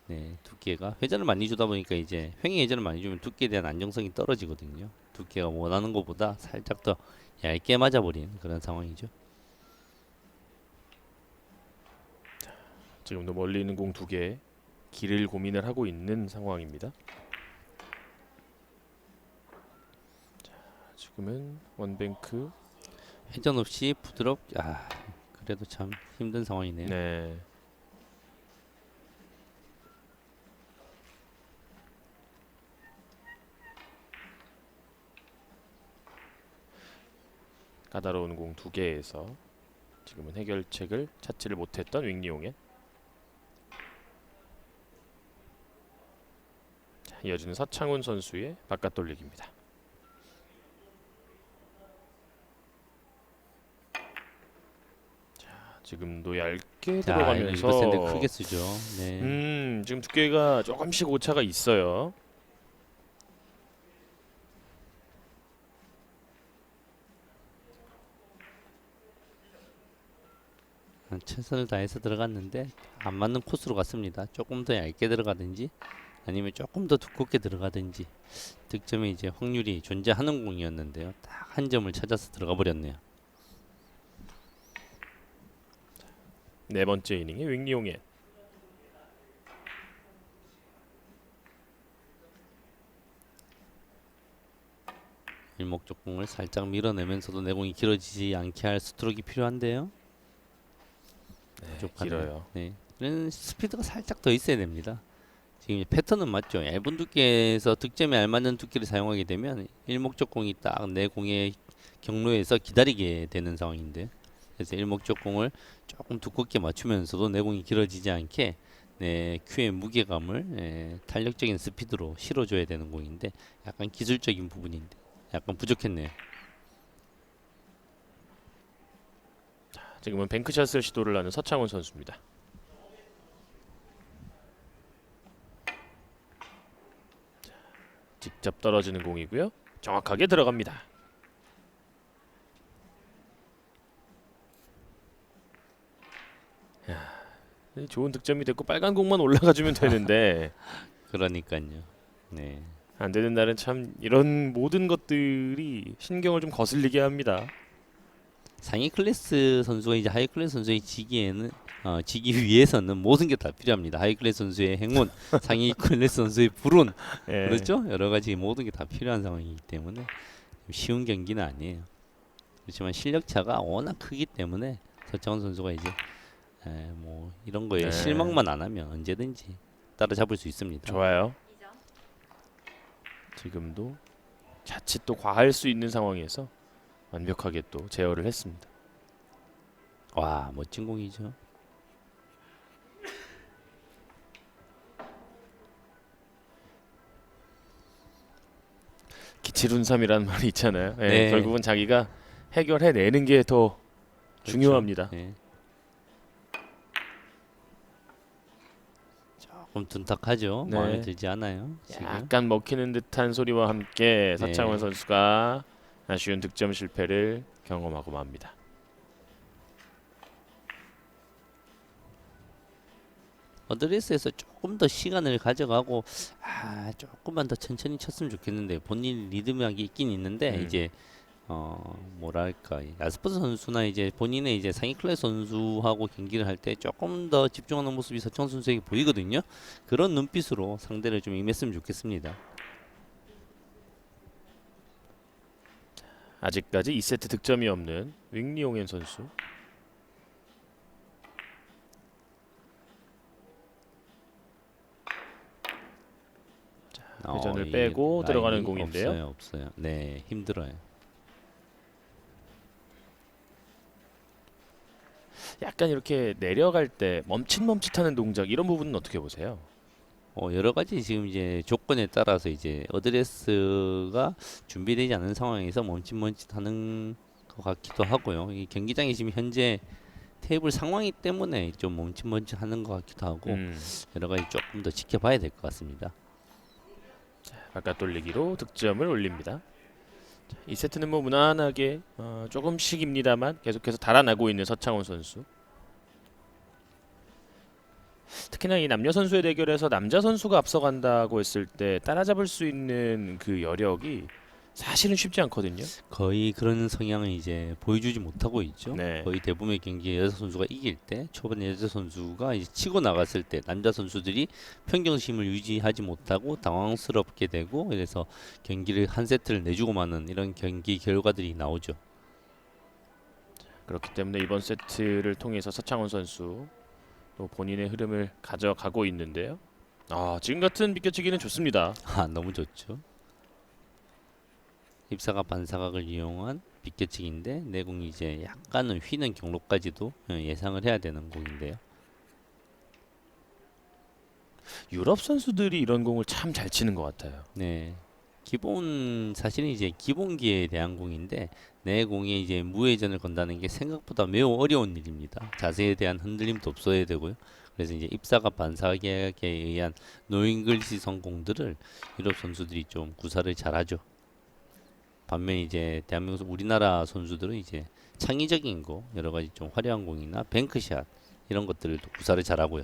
Speaker 2: 네, 두께가 회전을 많이 주다 보니까 이제 횡의 회전을 많이 주면 두께에 대한 안정성이 떨어지거든요. 두께가 원하는 것보다 살짝 더 얇게 맞아버리는 그런 상황이죠.
Speaker 1: 지금도 멀리 있는 공 2개 길을 고민을 하고 있는 상황입니다. 자, 지금은 원뱅크.
Speaker 2: 회전 없이 부드럽게, 그래도 참 힘든 상황이네요.
Speaker 1: 네. 까다로운 공 2개에서 지금은 해결책을 찾지를 못했던 윙리용의. 자, 이어지는 서창훈 선수의 바깥 돌리기입니다. 자, 지금도 얇게
Speaker 2: 자,
Speaker 1: 들어가면서
Speaker 2: 이거 샌드 크게 쓰죠. 네.
Speaker 1: 지금 두께가 조금씩 오차가 있어요.
Speaker 2: 최선을 다해서 들어갔는데 안 맞는 코스로 갔습니다. 조금 더 얇게 들어가든지 아니면 조금 더 두껍게 들어가든지 득점에 이제 확률이 존재하는 공이었는데요. 딱 한 점을 찾아서 들어가 버렸네요.
Speaker 1: 네 번째 이닝의 윙리용의.
Speaker 2: 일목적공을 살짝 밀어내면서도 내공이 길어지지 않게 할 스트로크가 필요한데요. 부족하네요.
Speaker 1: 길어요.
Speaker 2: 네, 이런 스피드가 살짝 더 있어야 됩니다. 지금 패턴은 맞죠. 얇은 두께에서 득점에 알맞는 두께를 사용하게 되면 일목적공이 딱 내 공의 경로에서 기다리게 되는 상황인데, 그래서 일목적공을 조금 두껍게 맞추면서도 내 공이 길어지지 않게 네, 큐의 무게감을 탄력적인 스피드로 실어줘야 되는 공인데 약간 기술적인 부분인데 약간 부족했네요.
Speaker 1: 지금은 뱅크샷을 시도를 하는 서창훈 선수입니다. 자, 직접 떨어지는 공이고요. 정확하게 들어갑니다. 야, 좋은 득점이 됐고 빨간 공만 올라가주면 되는데
Speaker 2: 그러니까요. 네.
Speaker 1: 안 되는 날은 참 이런 모든 것들이 신경을 좀 거슬리게 합니다.
Speaker 2: 상위 클래스 선수가 이제 하이 클래스 선수에 지기에는 지기 위해서는 모든 게 다 필요합니다. 하이 클래스 선수의 행운, 상위 클래스 선수의 불운,
Speaker 1: 예.
Speaker 2: 그렇죠? 여러 가지 모든 게 다 필요한 상황이기 때문에 쉬운 경기는 아니에요. 그렇지만 실력 차가 워낙 크기 때문에 서창훈 선수가 이제 뭐 이런 거에
Speaker 1: 네.
Speaker 2: 실망만 안 하면 언제든지 따라잡을 수 있습니다.
Speaker 1: 좋아요. 지금도 자칫 또 과할 수 있는 상황에서 완벽하게 또 제어를 했습니다.
Speaker 2: 와, 멋진 공이죠.
Speaker 1: 기칠운삼이라는 말이 있잖아요. 예,
Speaker 2: 네.
Speaker 1: 결국은 자기가 해결해내는 게 더 중요합니다.
Speaker 2: 네. 조금 둔탁하죠.
Speaker 1: 네.
Speaker 2: 마음에 들지 않아요. 지금.
Speaker 1: 약간 먹히는 듯한 소리와 함께
Speaker 2: 네.
Speaker 1: 서창훈 선수가 아쉬운 득점 실패를 경험하고 맙니다.
Speaker 2: 어드레스에서 조금 더 시간을 가져가고 조금만 더 천천히 쳤으면 좋겠는데 본인 리듬이 있긴 있는데 이제 뭐랄까 야스퍼스 선수나 이제 본인의 이제 상위 클래스 선수하고 경기를 할 때 조금 더 집중하는 모습이 서창훈 선수에게 보이거든요. 그런 눈빛으로 상대를 좀 임했으면 좋겠습니다.
Speaker 1: 아직까지 2세트 득점이 없는 윙리용현 선수. 회전을
Speaker 2: 이게
Speaker 1: 빼고 들어가는
Speaker 2: 라인이
Speaker 1: 공인데요.
Speaker 2: 없어요. 네, 힘들어요.
Speaker 1: 약간 이렇게 내려갈 때 멈칫멈칫하는 동작 이런 부분은 어떻게 보세요?
Speaker 2: 여러 가지 지금 이제 조건에 따라서 이제 어드레스가 준비되지 않은 상황에서 멈칫멈칫하는 것 같기도 하고요. 이 경기장이 지금 현재 테이블 상황이 때문에 좀 멈칫멈칫하는 것 같기도 하고 여러 가지 조금 더 지켜봐야 될 것 같습니다.
Speaker 1: 바깥 돌리기로 득점을 올립니다. 자, 이 세트는 뭐 무난하게 조금씩입니다만 계속해서 달아나고 있는 서창원 선수. 특히나 이 남녀 선수의 대결에서 남자 선수가 앞서간다고 했을 때 따라잡을 수 있는 그 여력이 사실은 쉽지 않거든요.
Speaker 2: 거의 그런 성향을 이제 보여주지 못하고 있죠.
Speaker 1: 네.
Speaker 2: 거의 대부분의 경기에 여자 선수가 이길 때 초반에 여자 선수가 이제 치고 나갔을 때 남자 선수들이 평정심을 유지하지 못하고 당황스럽게 되고 그래서 경기를 한 세트를 내주고 마는 이런 경기 결과들이 나오죠.
Speaker 1: 그렇기 때문에 이번 세트를 통해서 서창원 선수 또 본인의 흐름을 가져가고 있는데요. 지금 같은 비껴치기는 좋습니다.
Speaker 2: 너무 좋죠. 입사각 반사각을 이용한 비껴치기인데 내공이 이제 약간은 휘는 경로까지도 예상을 해야 되는 공인데요.
Speaker 1: 유럽 선수들이 이런 공을 참 잘 치는 것 같아요.
Speaker 2: 네. 기본 사실은 이제 기본기에 대한 공인데 내 공에 이제 무회전을 건다는 게 생각보다 매우 어려운 일입니다. 자세에 대한 흔들림도 없어야 되고요. 그래서 이제 입사각 반사각에 의한 노잉글리시성 공들을 유럽 선수들이 좀 구사를 잘하죠. 반면 이제 대한민국 우리나라 선수들은 이제 창의적인 거 여러 가지 좀 화려한 공이나 뱅크샷 이런 것들을 또 구사를 잘하고요.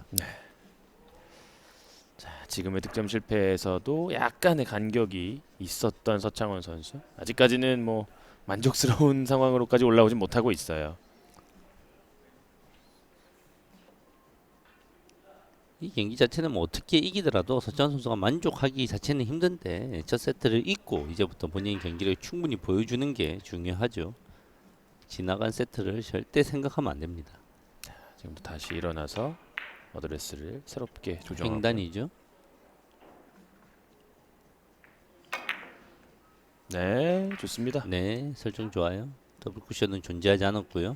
Speaker 1: 지금의 득점 실패에서도 약간의 간격이 있었던 서창원 선수. 아직까지는 뭐 만족스러운 상황으로까지 올라오진 못하고 있어요.
Speaker 2: 이 경기 자체는 뭐 어떻게 이기더라도 서찬 선수가 만족하기 자체는 힘든데 첫 세트를 이기고 이제부터 본인 경기를 충분히 보여주는 게 중요하죠. 지나간 세트를 절대 생각하면 안 됩니다.
Speaker 1: 지금도 다시 일어나서 어드레스를 새롭게 조정하고.
Speaker 2: 횡단이죠.
Speaker 1: 네, 좋습니다.
Speaker 2: 네, 설정 좋아요. 더블 쿠션은 존재하지 않았고요.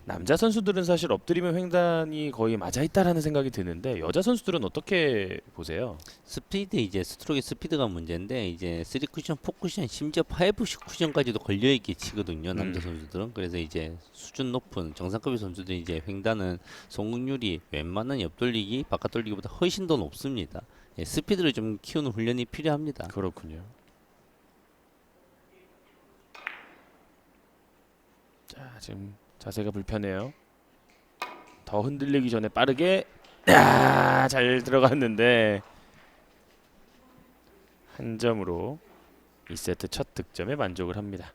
Speaker 1: 남자 선수들은 사실 엎드리면 횡단이 거의 맞아 있다라는 생각이 드는데 여자 선수들은 어떻게 보세요?
Speaker 2: 스피드 이제 스트로크의 스피드가 문제인데 이제 3쿠션, 4쿠션, 심지어 5쿠션까지도 걸려 있게 치거든요. 남자 선수들은. 그래서 이제 수준 높은 정상급의 선수들이 이제 횡단은 성공률이 웬만한 옆돌리기, 바깥 돌리기보다 훨씬 더 높습니다. 스피드를 좀 키우는 훈련이 필요합니다.
Speaker 1: 그렇군요. 자, 지금 자세가 불편해요. 더 흔들리기 전에 빠르게 잘 들어갔는데 한 점으로 2세트 첫 득점에 만족을 합니다.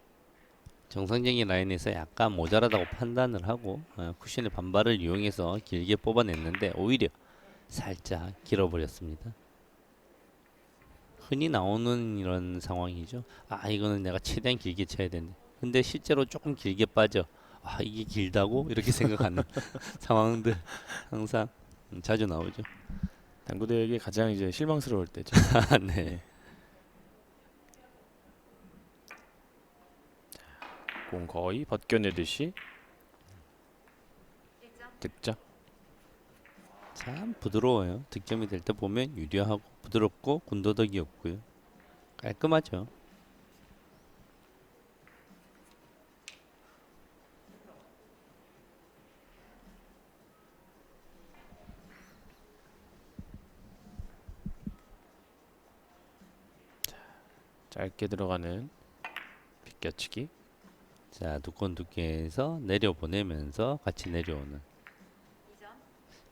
Speaker 2: 정상적인 라인에서 약간 모자라다고 판단을 하고 쿠션의 반발을 이용해서 길게 뽑아냈는데 오히려 살짝 길어버렸습니다. 흔히 나오는 이런 상황이죠. 이거는 내가 최대한 길게 쳐야 되는데 근데 실제로 조금 길게 빠져 이게 길다고 이렇게 생각하는 상황들 항상 자주 나오죠.
Speaker 1: 당구대에게 가장 이제 실망스러울 때죠.
Speaker 2: 네.
Speaker 1: 공 거의 벗겨내듯이 득점.
Speaker 2: 참 부드러워요. 득점이 될 때 보면 유려하고 부드럽고 군더더기 없고요. 깔끔하죠.
Speaker 1: 짧게 들어가는 비껴치기.
Speaker 2: 자, 두꺼운 두께에서 내려보내면서 같이 내려오는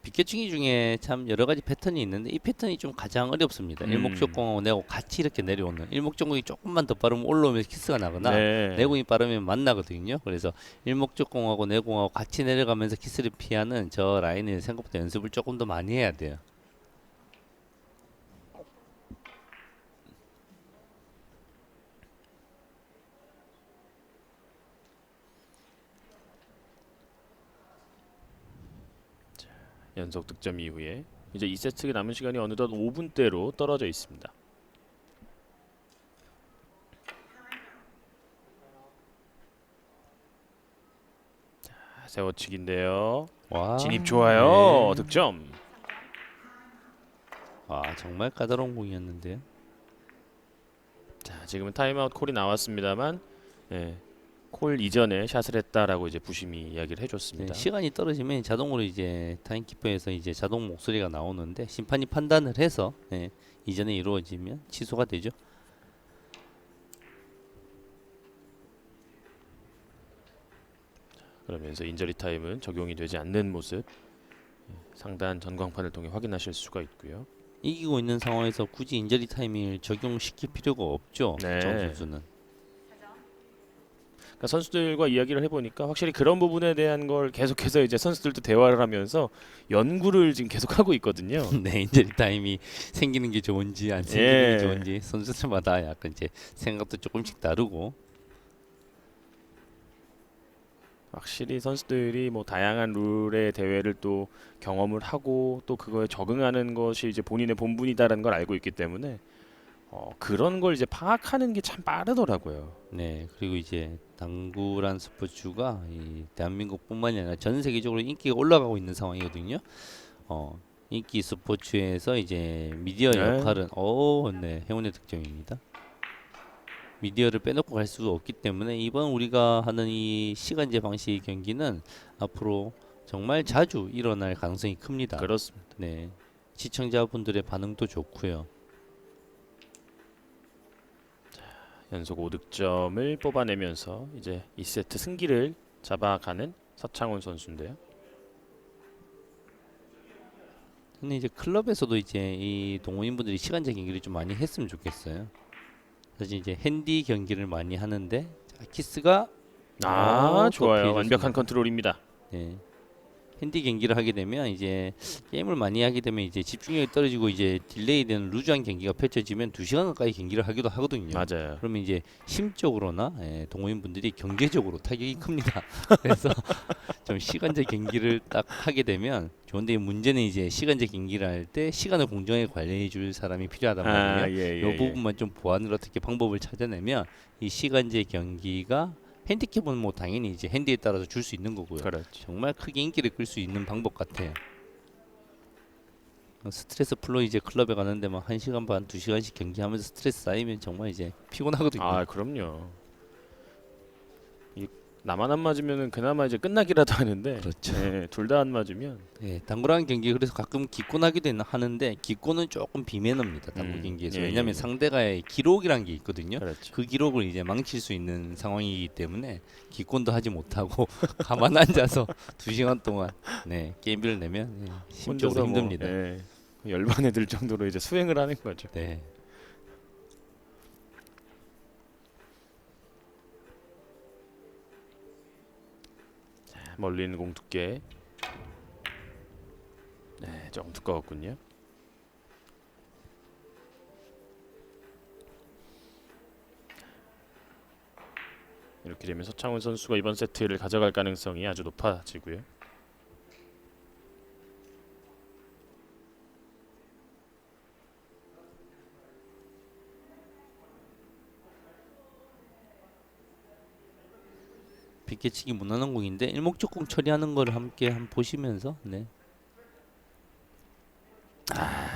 Speaker 2: 비껴치기 중에 참 여러 가지 패턴이 있는데 이 패턴이 좀 가장 어렵습니다. 일목적공하고 내고 같이 이렇게 내려오는 일목적공이 조금만 더 빠르면 올라오면서 키스가 나거나
Speaker 1: 네.
Speaker 2: 내공이 빠르면 만나거든요. 그래서 일목적공하고 내공하고 같이 내려가면서 키스를 피하는 저 라인을 생각보다 연습을 조금 더 많이 해야 돼요.
Speaker 1: 연속 득점 이후에 이제 2세트 남은 시간이 어느덧 5분대로 떨어져 있습니다. 자, 세워치기인데요.
Speaker 2: 와.
Speaker 1: 진입 좋아요.
Speaker 2: 네.
Speaker 1: 득점.
Speaker 2: 아, 정말 까다로운 공이었는데요.
Speaker 1: 자, 지금은 타임아웃 콜이 나왔습니다만, 예, 콜 이전에 샷을 했다라고 이제 부심이 이야기를
Speaker 2: 네,
Speaker 1: 해줬습니다.
Speaker 2: 시간이 떨어지면 자동으로 이제 타임키퍼에서 이제 자동 목소리가 나오는데 심판이 판단을 해서 이전에 이루어지면 취소가 되죠.
Speaker 1: 그러면서 인저리 타임은 적용이 되지 않는 모습, 상단 전광판을 통해 확인하실 수가 있고요.
Speaker 2: 이기고 있는 상황에서 굳이 인저리 타임을 적용시킬 필요가 없죠.
Speaker 1: 네.
Speaker 2: 정 선수는.
Speaker 1: 그러니까 선수들과 이야기를 해보니까 확실히 그런 부분에 대한 걸 계속해서 이제 선수들도 대화를 하면서 연구를 지금 계속 하고 있거든요.
Speaker 2: 네, 인저리 타임이 생기는 게 좋은지 안 생기는
Speaker 1: 예.
Speaker 2: 게 좋은지 선수들마다 약간 이제 생각도 조금씩 다르고.
Speaker 1: 확실히 선수들이 뭐 다양한 룰의 대회를 또 경험을 하고 또 그거에 적응하는 것이 이제 본인의 본분이다라는 걸 알고 있기 때문에 그런 걸 이제 파악하는 게 참 빠르더라고요.
Speaker 2: 네, 그리고 이제 당구란 스포츠가 이 대한민국뿐만이 아니라 전 세계적으로 인기가 올라가고 있는 상황이거든요. 인기 스포츠에서 이제 미디어
Speaker 1: 네.
Speaker 2: 역할은 네, 행운의 득점입니다. 미디어를 빼놓고 갈 수가 없기 때문에 이번 우리가 하는 이 시간제 방식 경기는 앞으로 정말 자주 일어날 가능성이 큽니다.
Speaker 1: 그렇습니다.
Speaker 2: 네, 시청자분들의 반응도 좋고요.
Speaker 1: 연속 5득점을 뽑아내면서 이제 2세트 승기를 잡아가는 서창훈 선수인데요.
Speaker 2: 근데 이제 클럽에서도 이제 이 동호인분들이 시간제 경기를 좀 많이 했으면 좋겠어요. 사실 이제 핸디 경기를 많이 하는데 자, 키스가
Speaker 1: 아,
Speaker 2: 또
Speaker 1: 좋아요.
Speaker 2: 피해줬습니다.
Speaker 1: 완벽한 컨트롤입니다.
Speaker 2: 네. 핸디 경기를 하게 되면 이제 게임을 많이 하게 되면 이제 집중력이 떨어지고 이제 딜레이되는 루즈한 경기가 펼쳐지면 2시간 가까이 경기를 하기도 하거든요.
Speaker 1: 맞아요.
Speaker 2: 그러면 이제 심적으로나 동호인분들이 경제적으로 타격이 큽니다. 그래서 좀 시간제 경기를 딱 하게 되면 좋은데 문제는 이제 시간제 경기를 할 때 시간을 공정하게 관리해 줄 사람이 필요하단 말이에요.
Speaker 1: 예,
Speaker 2: 이 부분만 좀 보완을 어떻게 방법을 찾아내면 이 시간제 경기가 핸디캡은 뭐 당연히 이제 핸디에 따라서 줄 수 있는 거고요.
Speaker 1: 그렇죠.
Speaker 2: 정말 크게 인기를 끌 수 있는 방법 같아요. 스트레스 풀로 이제 클럽에 가는데 막 1시간 반, 2시간씩 경기하면서 스트레스 쌓이면 정말 이제 피곤하거든요.
Speaker 1: 아, 그럼요. 이 나만 안 맞으면은 그나마 이제 끝나기라도 하는데,
Speaker 2: 그렇죠.
Speaker 1: 둘 다 안 맞으면
Speaker 2: 예, 당구라는 경기 그래서 가끔 기권하기도 하는데 기권은 조금 비매너입니다. 당구
Speaker 1: 음,
Speaker 2: 경기에서.
Speaker 1: 예,
Speaker 2: 왜냐하면
Speaker 1: 예.
Speaker 2: 상대가의 기록이란 게 있거든요.
Speaker 1: 그렇죠.
Speaker 2: 그 기록을 이제 망칠 수 있는 상황이기 때문에 기권도 하지 못하고 가만 앉아서 2시간 동안 게임비를 내면 심적으로
Speaker 1: 혼자서 뭐,
Speaker 2: 힘듭니다.
Speaker 1: 열반에 들 정도로 이제 수행을 하는 거죠.
Speaker 2: 네.
Speaker 1: 멀리 있는 공 두께. 네, 조금 두꺼웠군요. 이렇게 되면 서창훈 선수가 이번 세트를 가져갈 가능성이 아주 높아지고요.
Speaker 2: 빗개치기 무난한 공인데 일목적공 처리하는 걸 함께 한번 보시면서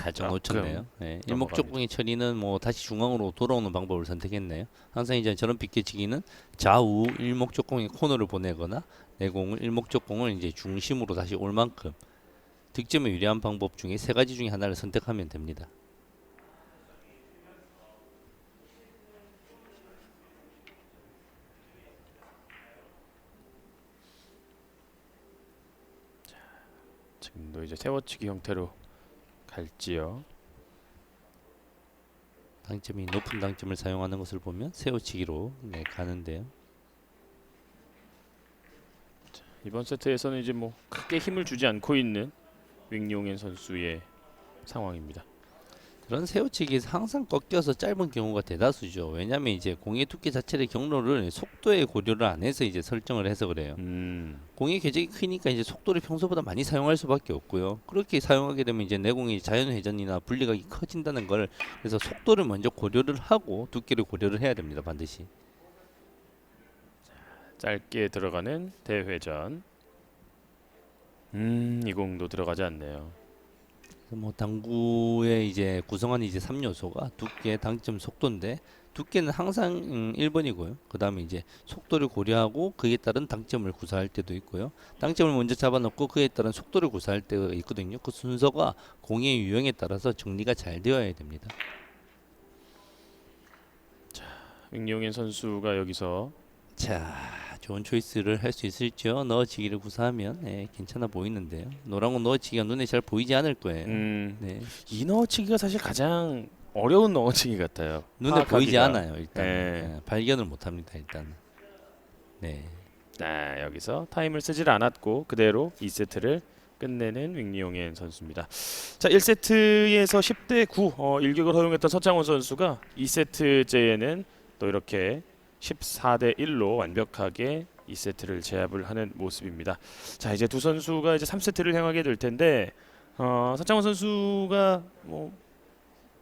Speaker 2: 살짝 놓쳤네요. 네, 일목적공의 처리는 뭐 다시 중앙으로 돌아오는 방법을 선택했네요. 항상 이제 저런 빗개치기는 좌우 일목적공의 코너를 보내거나 내공을 일목적공을 이제 중심으로 다시 올 만큼 득점에 유리한 방법 중에 세 가지 중에 하나를 선택하면 됩니다.
Speaker 1: 지금도 이제 세워치기 형태로 갈지요.
Speaker 2: 당점이 높은 당점을 사용하는 것을 보면 세우치기로 가는데요.
Speaker 1: 이번 세트에서는 이제 뭐 크게 힘을 주지 않고 있는 윙용현 선수의 상황입니다.
Speaker 2: 그런 세우치기에서 항상 꺾여서 짧은 경우가 대다수죠. 왜냐하면 이제 공의 두께 자체의 경로를 속도에 고려를 안 해서 이제 설정을 해서 그래요. 공의 궤적이 크니까 이제 속도를 평소보다 많이 사용할 수밖에 없고요. 그렇게 사용하게 되면 이제 내공이 자연 회전이나 분리각이 커진다는 걸 그래서 속도를 먼저 고려를 하고 두께를 고려를 해야 됩니다. 반드시.
Speaker 1: 짧게 들어가는 대회전. 이 공도 들어가지 않네요.
Speaker 2: 뭐 당구의 이제 구성하는 이제 3요소가 두께, 당점, 속도인데 두께는 항상 1번이고요. 그다음에 이제 속도를 고려하고 그에 따른 당점을 구사할 때도 있고요. 당점을 먼저 잡아놓고 그에 따른 속도를 구사할 때가 있거든요. 그 순서가 공의 유형에 따라서 정리가 잘 되어야 됩니다.
Speaker 1: 윙리용인 선수가 여기서
Speaker 2: 자, 좋은 초이스를 할 수 있을지요. 넣어치기를 구사하면 괜찮아 보이는데요. 노란 공 넣어치기가 눈에 잘 보이지 않을 거예요. 네,
Speaker 1: 이 넣어치기가 사실 가장 어려운 넣어치기 같아요.
Speaker 2: 눈에 보이지
Speaker 1: 파악하기가.
Speaker 2: 않아요. 일단
Speaker 1: 네.
Speaker 2: 발견을 못합니다. 일단. 네.
Speaker 1: 네, 여기서 타임을 쓰질 않았고 그대로 2세트를 끝내는 윙리용엔 선수입니다. 자, 1세트에서 10대 9 일격을 허용했던 서창원 선수가 2세트째에는 또 이렇게 14대 1로 완벽하게 2세트를 제압을 하는 모습입니다. 자, 이제 두 선수가 이제 3세트를 향하게 될 텐데 서창원 선수가 뭐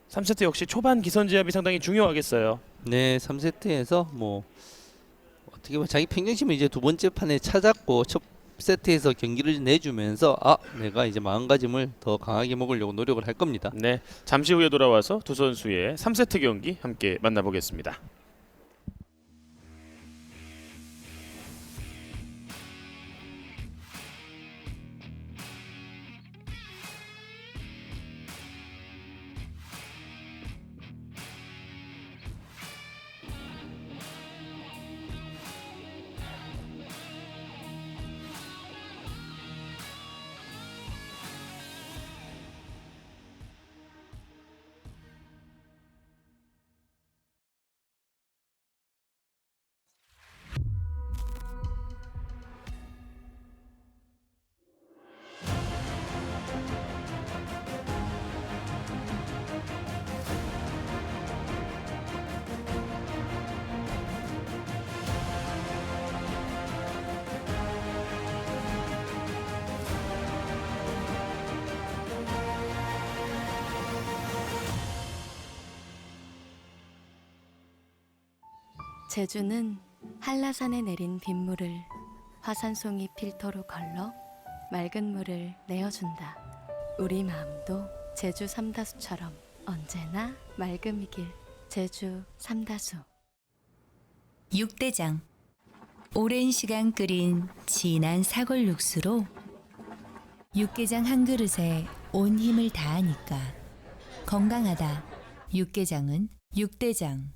Speaker 1: 3세트 역시 초반 기선 제압이 상당히 중요하겠어요.
Speaker 2: 네, 3세트에서 뭐 어떻게 보면 자기 평정심을 이제 두 번째 판에 찾았고 첫 세트에서 경기를 내주면서 내가 이제 마음가짐을 더 강하게 먹으려고 노력을 할 겁니다.
Speaker 1: 네, 잠시 후에 돌아와서 두 선수의 3세트 경기 함께 만나보겠습니다.
Speaker 4: 제주는 한라산에 내린 빗물을 화산송이 필터로 걸러 맑은 물을 내어준다. 우리 마음도 제주 삼다수처럼 언제나 맑음이길. 제주 삼다수.
Speaker 3: 육대장. 오랜 시간 끓인 진한 사골 육수로 육개장 한 그릇에 온 힘을 다하니까 건강하다. 육개장은 육대장.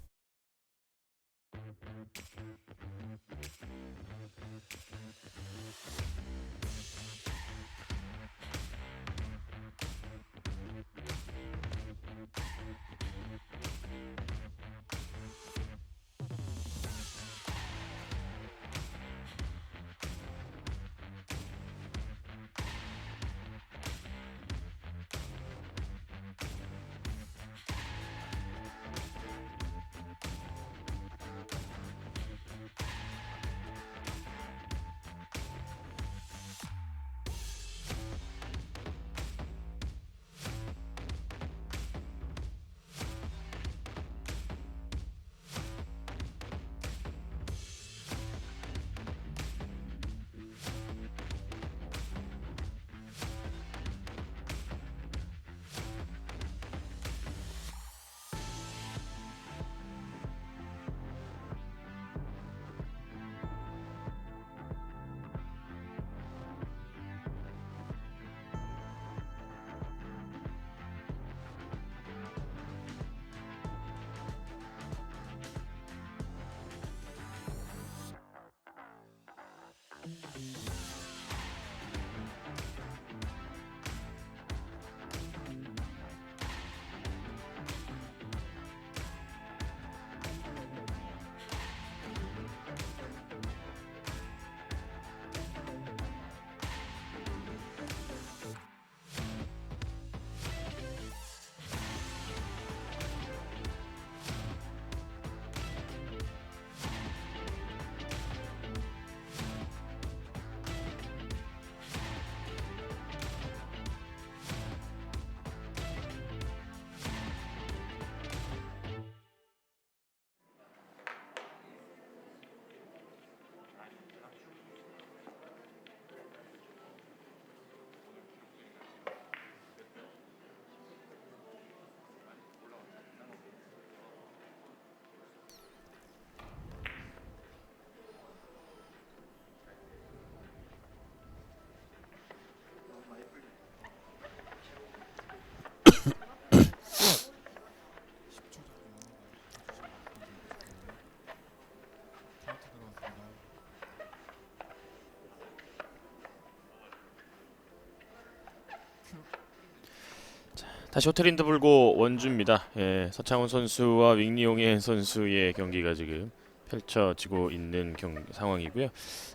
Speaker 1: 다시 호텔 인더 불고 원주입니다. 예, 서창훈 선수와 윙리용현 선수의 경기가 지금 펼쳐지고 있는 상황이고요.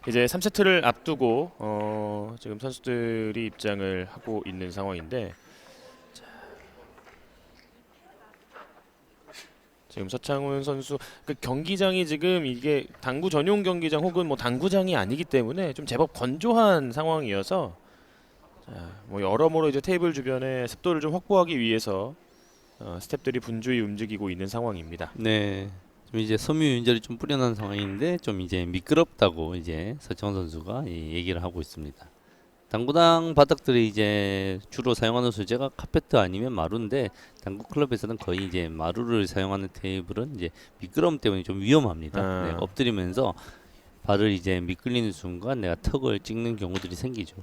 Speaker 1: 이제 3세트를 앞두고 지금 선수들이 입장을 하고 있는 상황인데 지금 서창훈 선수 그 경기장이 지금 이게 당구 전용 경기장 혹은 뭐 당구장이 아니기 때문에 좀 제법 건조한 상황이어서 뭐 여러모로 이제 테이블 주변에 습도를 좀 확보하기 위해서 스태프들이 분주히 움직이고 있는 상황입니다.
Speaker 2: 네. 좀 이제 섬유유연제를 좀 뿌려놓은 상황인데 좀 이제 미끄럽다고 이제 서창훈 선수가 얘기를 하고 있습니다. 당구장 바닥들이 이제 주로 사용하는 소재가 카페트 아니면 마루인데 당구 클럽에서는 거의 이제 마루를 사용하는 테이블은 이제 미끄럼 때문에 좀 위험합니다. 네, 엎드리면서 발을 이제 미끌리는 순간 내가 턱을 찍는 경우들이 생기죠.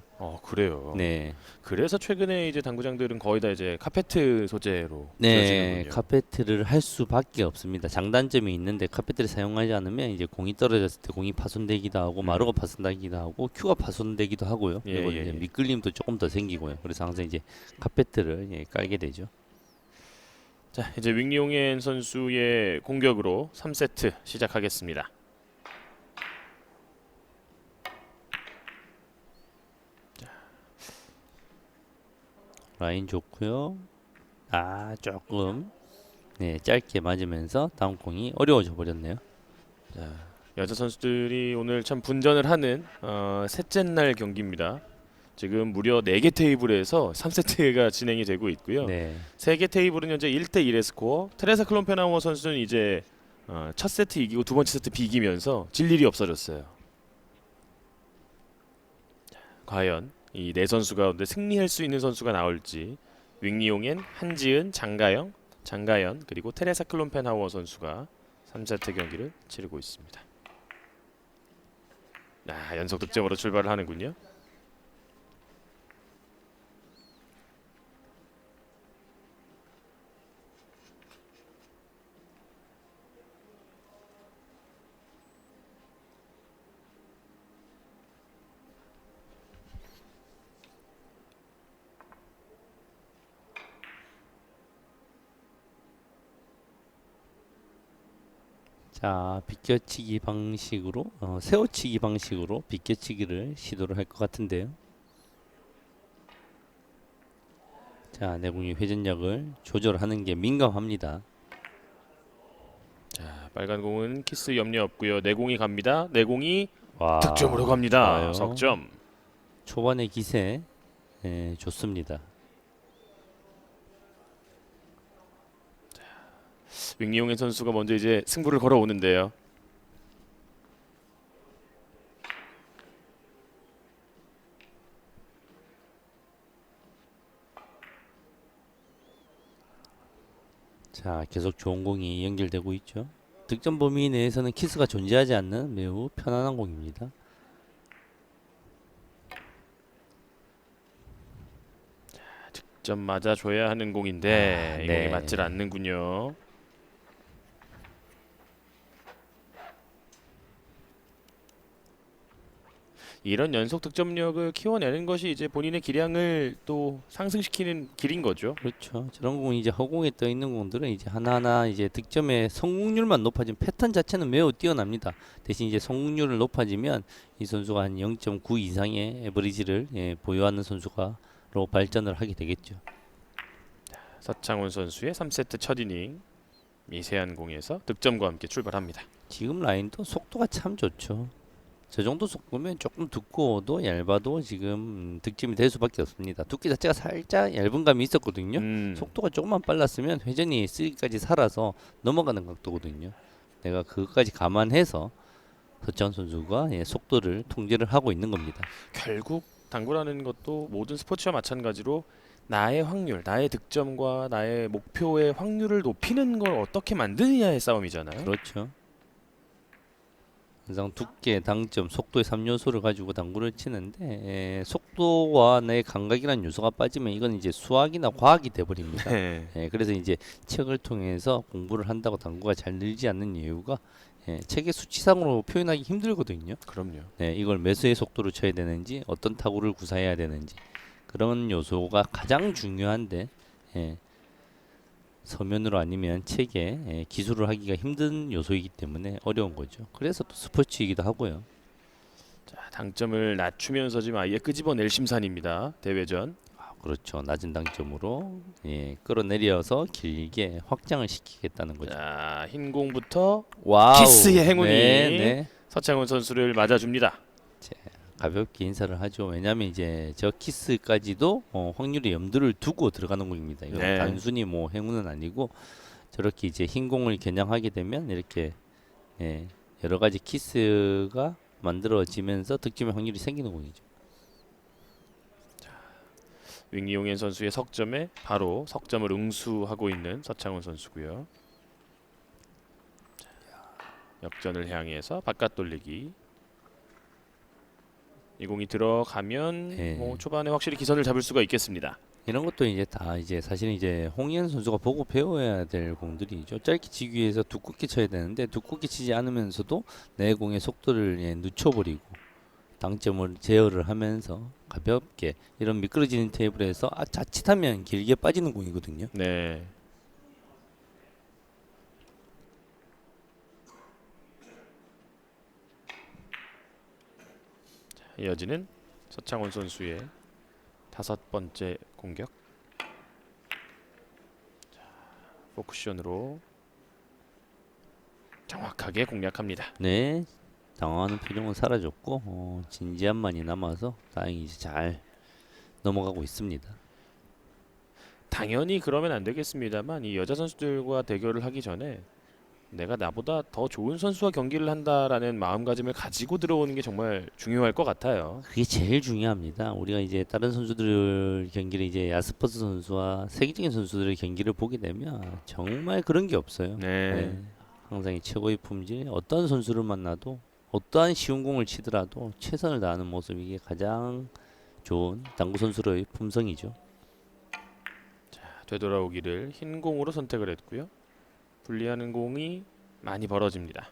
Speaker 1: 그래요.
Speaker 2: 네.
Speaker 1: 그래서 최근에 이제 당구장들은 거의 다 이제 카페트 소재로
Speaker 2: 네,
Speaker 1: 지어지는군요.
Speaker 2: 카페트를 할 수밖에 없습니다. 장단점이 있는데 카페트를 사용하지 않으면 이제 공이 떨어졌을 때 공이 파손되기도 하고 마루가 파손되기도 하고 큐가 파손되기도 하고요.
Speaker 1: 예,
Speaker 2: 그리고
Speaker 1: 예,
Speaker 2: 이제
Speaker 1: 예.
Speaker 2: 미끌림도 조금 더 생기고요. 그래서 항상 이제 카페트를 깔게 되죠.
Speaker 1: 자, 이제 윙리용현 선수의 공격으로 3세트 시작하겠습니다.
Speaker 2: 라인 좋고요. 조금 짧게 맞으면서 다음 공이 어려워져 버렸네요.
Speaker 1: 여자 선수들이 오늘 참 분전을 하는 셋째 날 경기입니다. 지금 무려 4개 테이블에서 3세트가 진행이 되고 있고요.
Speaker 2: 네.
Speaker 1: 3개 테이블은 현재 1대1의 스코어. 테레사 클론페나우어 선수는 이제 첫 세트 이기고 두 번째 세트 비기면서 질 일이 없어졌어요. 과연 이 네 선수 가운데 승리할 수 있는 선수가 나올지 윙리용엔, 한지은, 장가연 그리고 테레사 클론펜하우어 선수가 3세트 경기를 치르고 있습니다. 연속 득점으로 출발을 하는군요.
Speaker 2: 자, 비껴치기 방식으로 세워치기 방식으로 비껴치기를 시도를 할 것 같은데요. 자, 내공이 회전력을 조절하는 게 민감합니다.
Speaker 1: 자, 빨간 공은 키스 염려 없고요. 내공이 갑니다. 내공이
Speaker 2: 와,
Speaker 1: 득점으로 갑니다.
Speaker 2: 좋아요.
Speaker 1: 석점.
Speaker 2: 초반의 기세 좋습니다.
Speaker 1: 윙리용현 선수가 먼저 이제 승부를 걸어오는데요.
Speaker 2: 자, 계속 좋은 공이 연결되고 있죠. 득점 범위 내에서는 키스가 존재하지 않는 매우 편안한 공입니다.
Speaker 1: 득점 맞아줘야 하는 공인데 이 공이
Speaker 2: 네.
Speaker 1: 맞질 않는군요. 이런 연속 득점력을 키워내는 것이 이제 본인의 기량을 또 상승시키는 길인 거죠.
Speaker 2: 그렇죠. 저런 공이 이제 허공에 떠 있는 공들은 이제 하나하나 이제 득점의 성공률만 높아지면 패턴 자체는 매우 뛰어납니다. 대신 이제 성공률을 높아지면 이 선수가 한 0.9 이상의 에버리지를 보유하는 선수가로 발전을 하게 되겠죠.
Speaker 1: 서창훈 선수의 3세트 첫 이닝 미세한 공에서 득점과 함께 출발합니다.
Speaker 2: 지금 라인도 속도가 참 좋죠. 저 정도 속도면 조금 두꺼워도 얇아도 지금 득점이 될 수밖에 없습니다. 두께 자체가 살짝 얇은 감이 있었거든요. 속도가 조금만 빨랐으면 회전이 쓰기까지 살아서 넘어가는 각도거든요. 내가 그것까지 감안해서 서창훈 선수가 속도를 통제를 하고 있는 겁니다.
Speaker 1: 결국 당구라는 것도 모든 스포츠와 마찬가지로 나의 확률, 나의 득점과 나의 목표의 확률을 높이는 걸 어떻게 만드느냐의 싸움이잖아요.
Speaker 2: 그렇죠. 항상 두께, 당점, 속도의 3요소를 가지고 당구를 치는데 속도와 내 감각이라는 요소가 빠지면 이건 이제 수학이나 과학이 돼버립니다.
Speaker 1: 네.
Speaker 2: 그래서 이제 책을 통해서 공부를 한다고 당구가 잘 늘지 않는 이유가 책의 수치상으로 표현하기 힘들거든요.
Speaker 1: 그럼요.
Speaker 2: 이걸 매수의 속도로 쳐야 되는지 어떤 타구를 구사해야 되는지 그런 요소가 가장 중요한데 예, 서면으로 아니면 책에 기술을 하기가 힘든 요소이기 때문에 어려운 거죠. 그래서 또 스포츠이기도 하고요.
Speaker 1: 자, 당점을 낮추면서 지금 아예 끄집어낼 심산입니다. 대회전.
Speaker 2: 그렇죠. 낮은 당점으로 끌어내려서 길게 확장을 시키겠다는 거죠.
Speaker 1: 자, 흰 공부터
Speaker 2: 와우.
Speaker 1: 키스의 행운이
Speaker 2: 네.
Speaker 1: 서창훈 선수를 맞아줍니다.
Speaker 2: 가볍게 인사를 하죠. 왜냐하면 이제 저 키스까지도 확률의 염두를 두고 들어가는 공입니다. 이건
Speaker 1: 네.
Speaker 2: 단순히 뭐 행운은 아니고 저렇게 이제 흰 공을 겨냥하게 되면 이렇게 여러 가지 키스가 만들어지면서 득점의 확률이 생기는 공이죠.
Speaker 1: 윙이용현 선수의 석점에 바로 석점을 응수하고 있는 서창훈 선수고요. 자, 역전을 향해서 바깥 돌리기. 이 공이 들어가면
Speaker 2: 네.
Speaker 1: 뭐 초반에 확실히 기선을 잡을 수가 있겠습니다.
Speaker 2: 이런 것도 이제 다 이제 사실은 이제 홍희연 선수가 보고 배워야 될 공들이죠. 짧게 치기 위해서 두껍게 쳐야 되는데 두껍게 치지 않으면서도 내 공의 속도를 늦춰버리고 당점을 제어를 하면서 가볍게 이런 미끄러지는 테이블에서 자칫하면 길게 빠지는 공이거든요.
Speaker 1: 네. 자, 이어지는 서창훈 선수의 5번째 공격. 자, 포쿠션으로 정확하게 공략합니다.
Speaker 2: 네, 당황하는 표정은 사라졌고 진지함만이 남아서 다행히 이제 잘 넘어가고 있습니다.
Speaker 1: 당연히 그러면 안 되겠습니다만 이 여자 선수들과 대결을 하기 전에 내가 나보다 더 좋은 선수와 경기를 한다라는 마음가짐을 가지고 들어오는 게 정말 중요할 것 같아요.
Speaker 2: 그게 제일 중요합니다. 우리가 이제 다른 선수들 경기를 이제 야스퍼스 선수와 세계적인 선수들의 경기를 보게 되면 정말 그런 게 없어요.
Speaker 1: 네.
Speaker 2: 항상 이 최고의 품질, 어떤 선수를 만나도 어떠한 쉬운 공을 치더라도 최선을 다하는 모습이 이게 가장 좋은 당구 선수의 품성이죠.
Speaker 1: 되돌아오기를 흰 공으로 선택을 했고요. 분리하는 공이 많이 벌어집니다.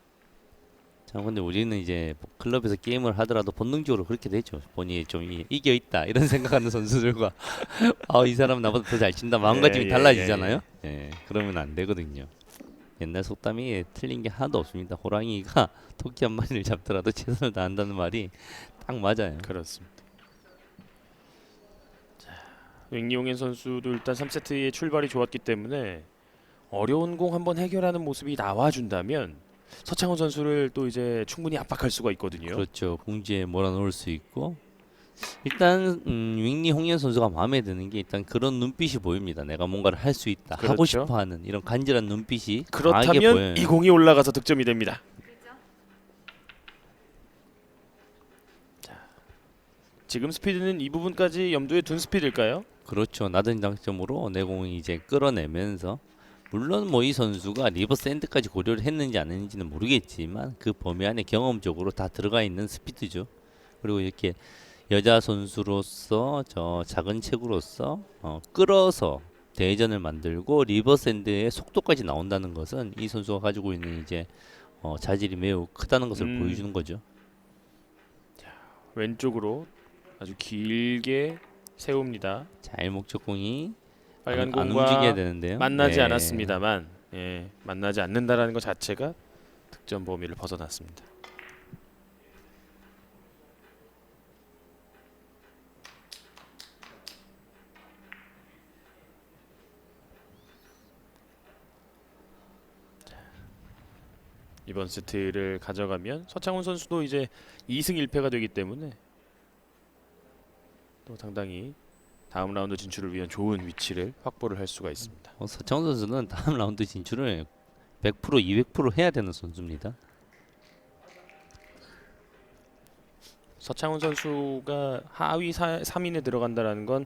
Speaker 2: 자, 근데 우리는 이제 뭐 클럽에서 게임을 하더라도 본능적으로 그렇게 되죠. 본인이 좀 이겨 있다 이런 생각하는 선수들과 이 사람 나보다 더 잘 친다 마음가짐이 달라지잖아요. 그러면 안 되거든요. 옛날 속담이 틀린 게 하나도 없습니다. 호랑이가 토끼 한 마리를 잡더라도 최선을 다한다는 말이 딱 맞아요.
Speaker 1: 그렇습니다. 자, 윙이용현 선수도 일단 3세트의 출발이 좋았기 때문에 어려운 공 한번 해결하는 모습이 나와준다면 서창훈 선수를 또 이제 충분히 압박할 수가 있거든요.
Speaker 2: 그렇죠. 공지에 몰아넣을 수 있고 일단 윙리 홍연 선수가 마음에 드는 게 일단 그런 눈빛이 보입니다. 내가 뭔가를 할 수 있다, 하고
Speaker 1: 그렇죠.
Speaker 2: 싶어하는 이런 간절한 눈빛이 강하게
Speaker 1: 그렇다면
Speaker 2: 보여요.
Speaker 1: 이 공이 올라가서 득점이 됩니다. 자, 지금 스피드는 이 부분까지 염두에 둔 스피드일까요?
Speaker 2: 그렇죠. 낮은 장점으로 내 공을 이제 끌어내면서 물론 뭐 이 선수가 리버스 핸드까지 고려를 했는지 안 했는지는 모르겠지만 그 범위 안에 경험적으로 다 들어가 있는 스피드죠. 그리고 이렇게 여자 선수로서 저 작은 체구로서 끌어서 대회전을 만들고 리버스 핸드의 속도까지 나온다는 것은 이 선수가 가지고 있는 이제 자질이 매우 크다는 것을 보여주는 거죠.
Speaker 1: 왼쪽으로 아주 길게 세웁니다.
Speaker 2: 자, 일목적공이
Speaker 1: 빨간
Speaker 2: 안
Speaker 1: 공과
Speaker 2: 움직여야 되는데요.
Speaker 1: 만나지
Speaker 2: 네.
Speaker 1: 않았습니다만 만나지 않는다라는 것 자체가 득점 범위를 벗어났습니다. 이번 세트를 가져가면 서창훈 선수도 이제 2승 1패가 되기 때문에 또 상당히 다음 라운드 진출을 위한 좋은 위치를 확보를 할 수가 있습니다.
Speaker 2: 서창훈 선수는 다음 라운드 진출을 100% 200% 해야 되는 선수입니다.
Speaker 1: 서창훈 선수가 하위 3인에 들어간다라는 건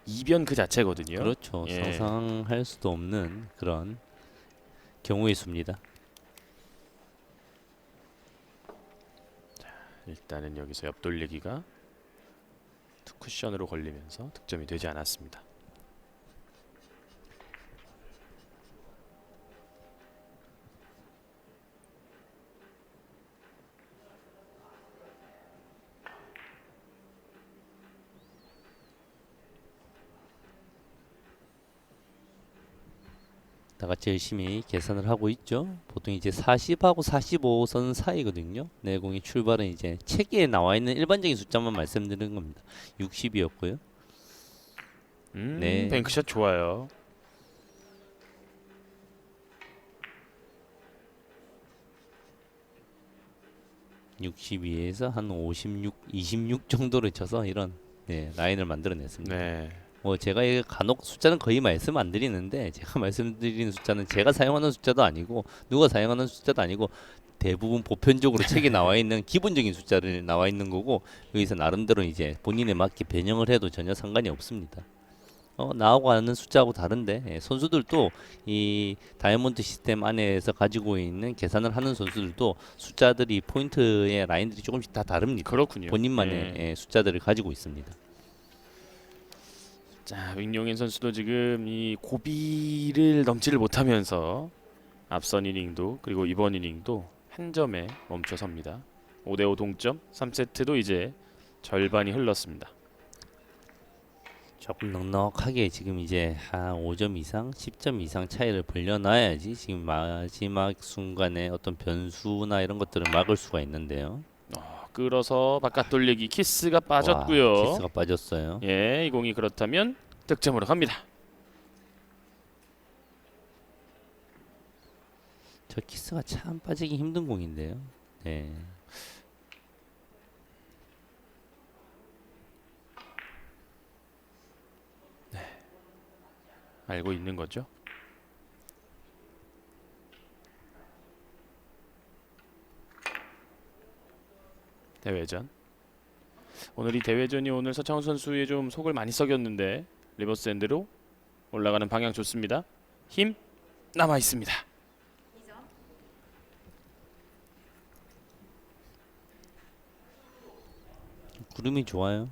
Speaker 1: 이변 그 자체거든요.
Speaker 2: 그렇죠.
Speaker 1: 예.
Speaker 2: 상상할 수도 없는 그런 경우의 수입니다.
Speaker 1: 일단은 여기서 옆돌리기가 쿠션으로 걸리면서 득점이 되지 않았습니다.
Speaker 2: 다 같이 열심히 계산을 하고 있죠. 보통 이제 40하고 45선 사이거든요. 내 공의 출발은 이제 책에 나와 있는 일반적인 숫자만 말씀드리는 겁니다. 60이었고요. 네.
Speaker 1: 뱅크샷 좋아요.
Speaker 2: 62에서 한 56, 26 정도를 쳐서 이런 라인을 만들어냈습니다.
Speaker 1: 네.
Speaker 2: 뭐 제가 이거 간혹 숫자는 거의 말씀 안 드리는데 제가 말씀드리는 숫자는 제가 사용하는 숫자도 아니고 누가 사용하는 숫자도 아니고 대부분 보편적으로 책에 나와 있는 기본적인 숫자를 나와 있는 거고 여기서 나름대로 이제 본인에 맞게 변형을 해도 전혀 상관이 없습니다. 나하고 하는 숫자하고 다른데 선수들도 이 다이아몬드 시스템 안에서 가지고 있는 계산을 하는 선수들도 숫자들이 포인트의 라인들이 조금씩 다 다릅니다.
Speaker 1: 그렇군요.
Speaker 2: 본인만의 숫자들을 가지고 있습니다.
Speaker 1: 자, 윙용인 선수도 지금 이 고비를 넘지를 못하면서 앞선 이닝도 그리고 이번 이닝도 한 점에 멈춰섭니다. 5대5 동점. 3세트도 이제 절반이 흘렀습니다.
Speaker 2: 조금 넉넉하게 지금 이제 한 5점 이상, 10점 이상 차이를 벌려놔야지 지금 마지막 순간에 어떤 변수나 이런 것들을 막을 수가 있는데요.
Speaker 1: 끌어서 바깥 돌리기 키스가 빠졌고요.
Speaker 2: 와, 키스가 빠졌어요.
Speaker 1: 예, 이 공이 그렇다면 득점으로 갑니다.
Speaker 2: 저 키스가 참 빠지기 힘든 공인데요. 네.
Speaker 1: 알고 있는 거죠. 대회전. 오늘 이 대회전이 오늘 서창훈 선수의 좀 속을 많이 썩였는데 리버스 핸드로 올라가는 방향 좋습니다. 힘 남아 있습니다.
Speaker 2: 구름이 좋아요.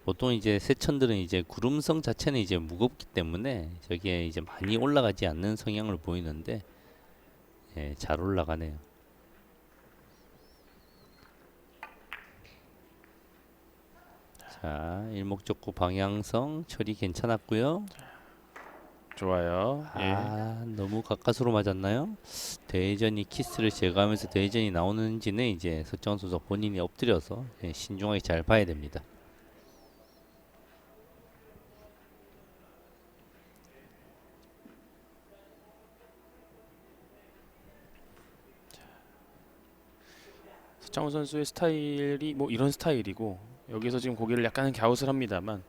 Speaker 2: 보통 이제 세천들은 이제 구름성 자체는 이제 무겁기 때문에 저기에 이제 많이 올라가지 않는 성향을 보이는데 잘 올라가네요. 자, 일목적구 방향성 처리 괜찮았고요.
Speaker 1: 좋아요.
Speaker 2: 너무 가까스로 맞았나요? 대회전이 키스를 제거하면서 대회전이 나오는지는 이제 석정원 선수 본인이 엎드려서 신중하게 잘 봐야 됩니다.
Speaker 1: 서창훈 선수의 스타일이 뭐 이런 스타일이고 여기서 지금 고개를 약간은 갸웃을합니다만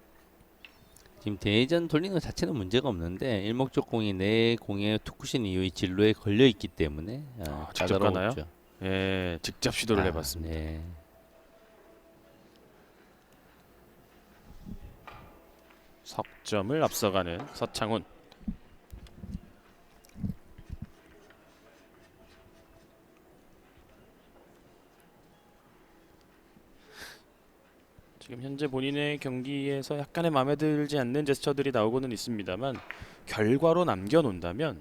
Speaker 2: 지금 대회전 돌리는 것 자체는 문제가 없는데 일목적 공이 내 공의 투쿠션 이후의 진로에 걸려 있기 때문에
Speaker 1: 직접 가나요?
Speaker 2: 까다로웠죠.
Speaker 1: 예, 직접 시도를 해봤습니다.
Speaker 2: 네.
Speaker 1: 석점을 앞서가는 서창훈. 지금 현재 본인의 경기에서 약간의 마음에 들지 않는 제스처들이 나오고는 있습니다만 결과로 남겨놓는다면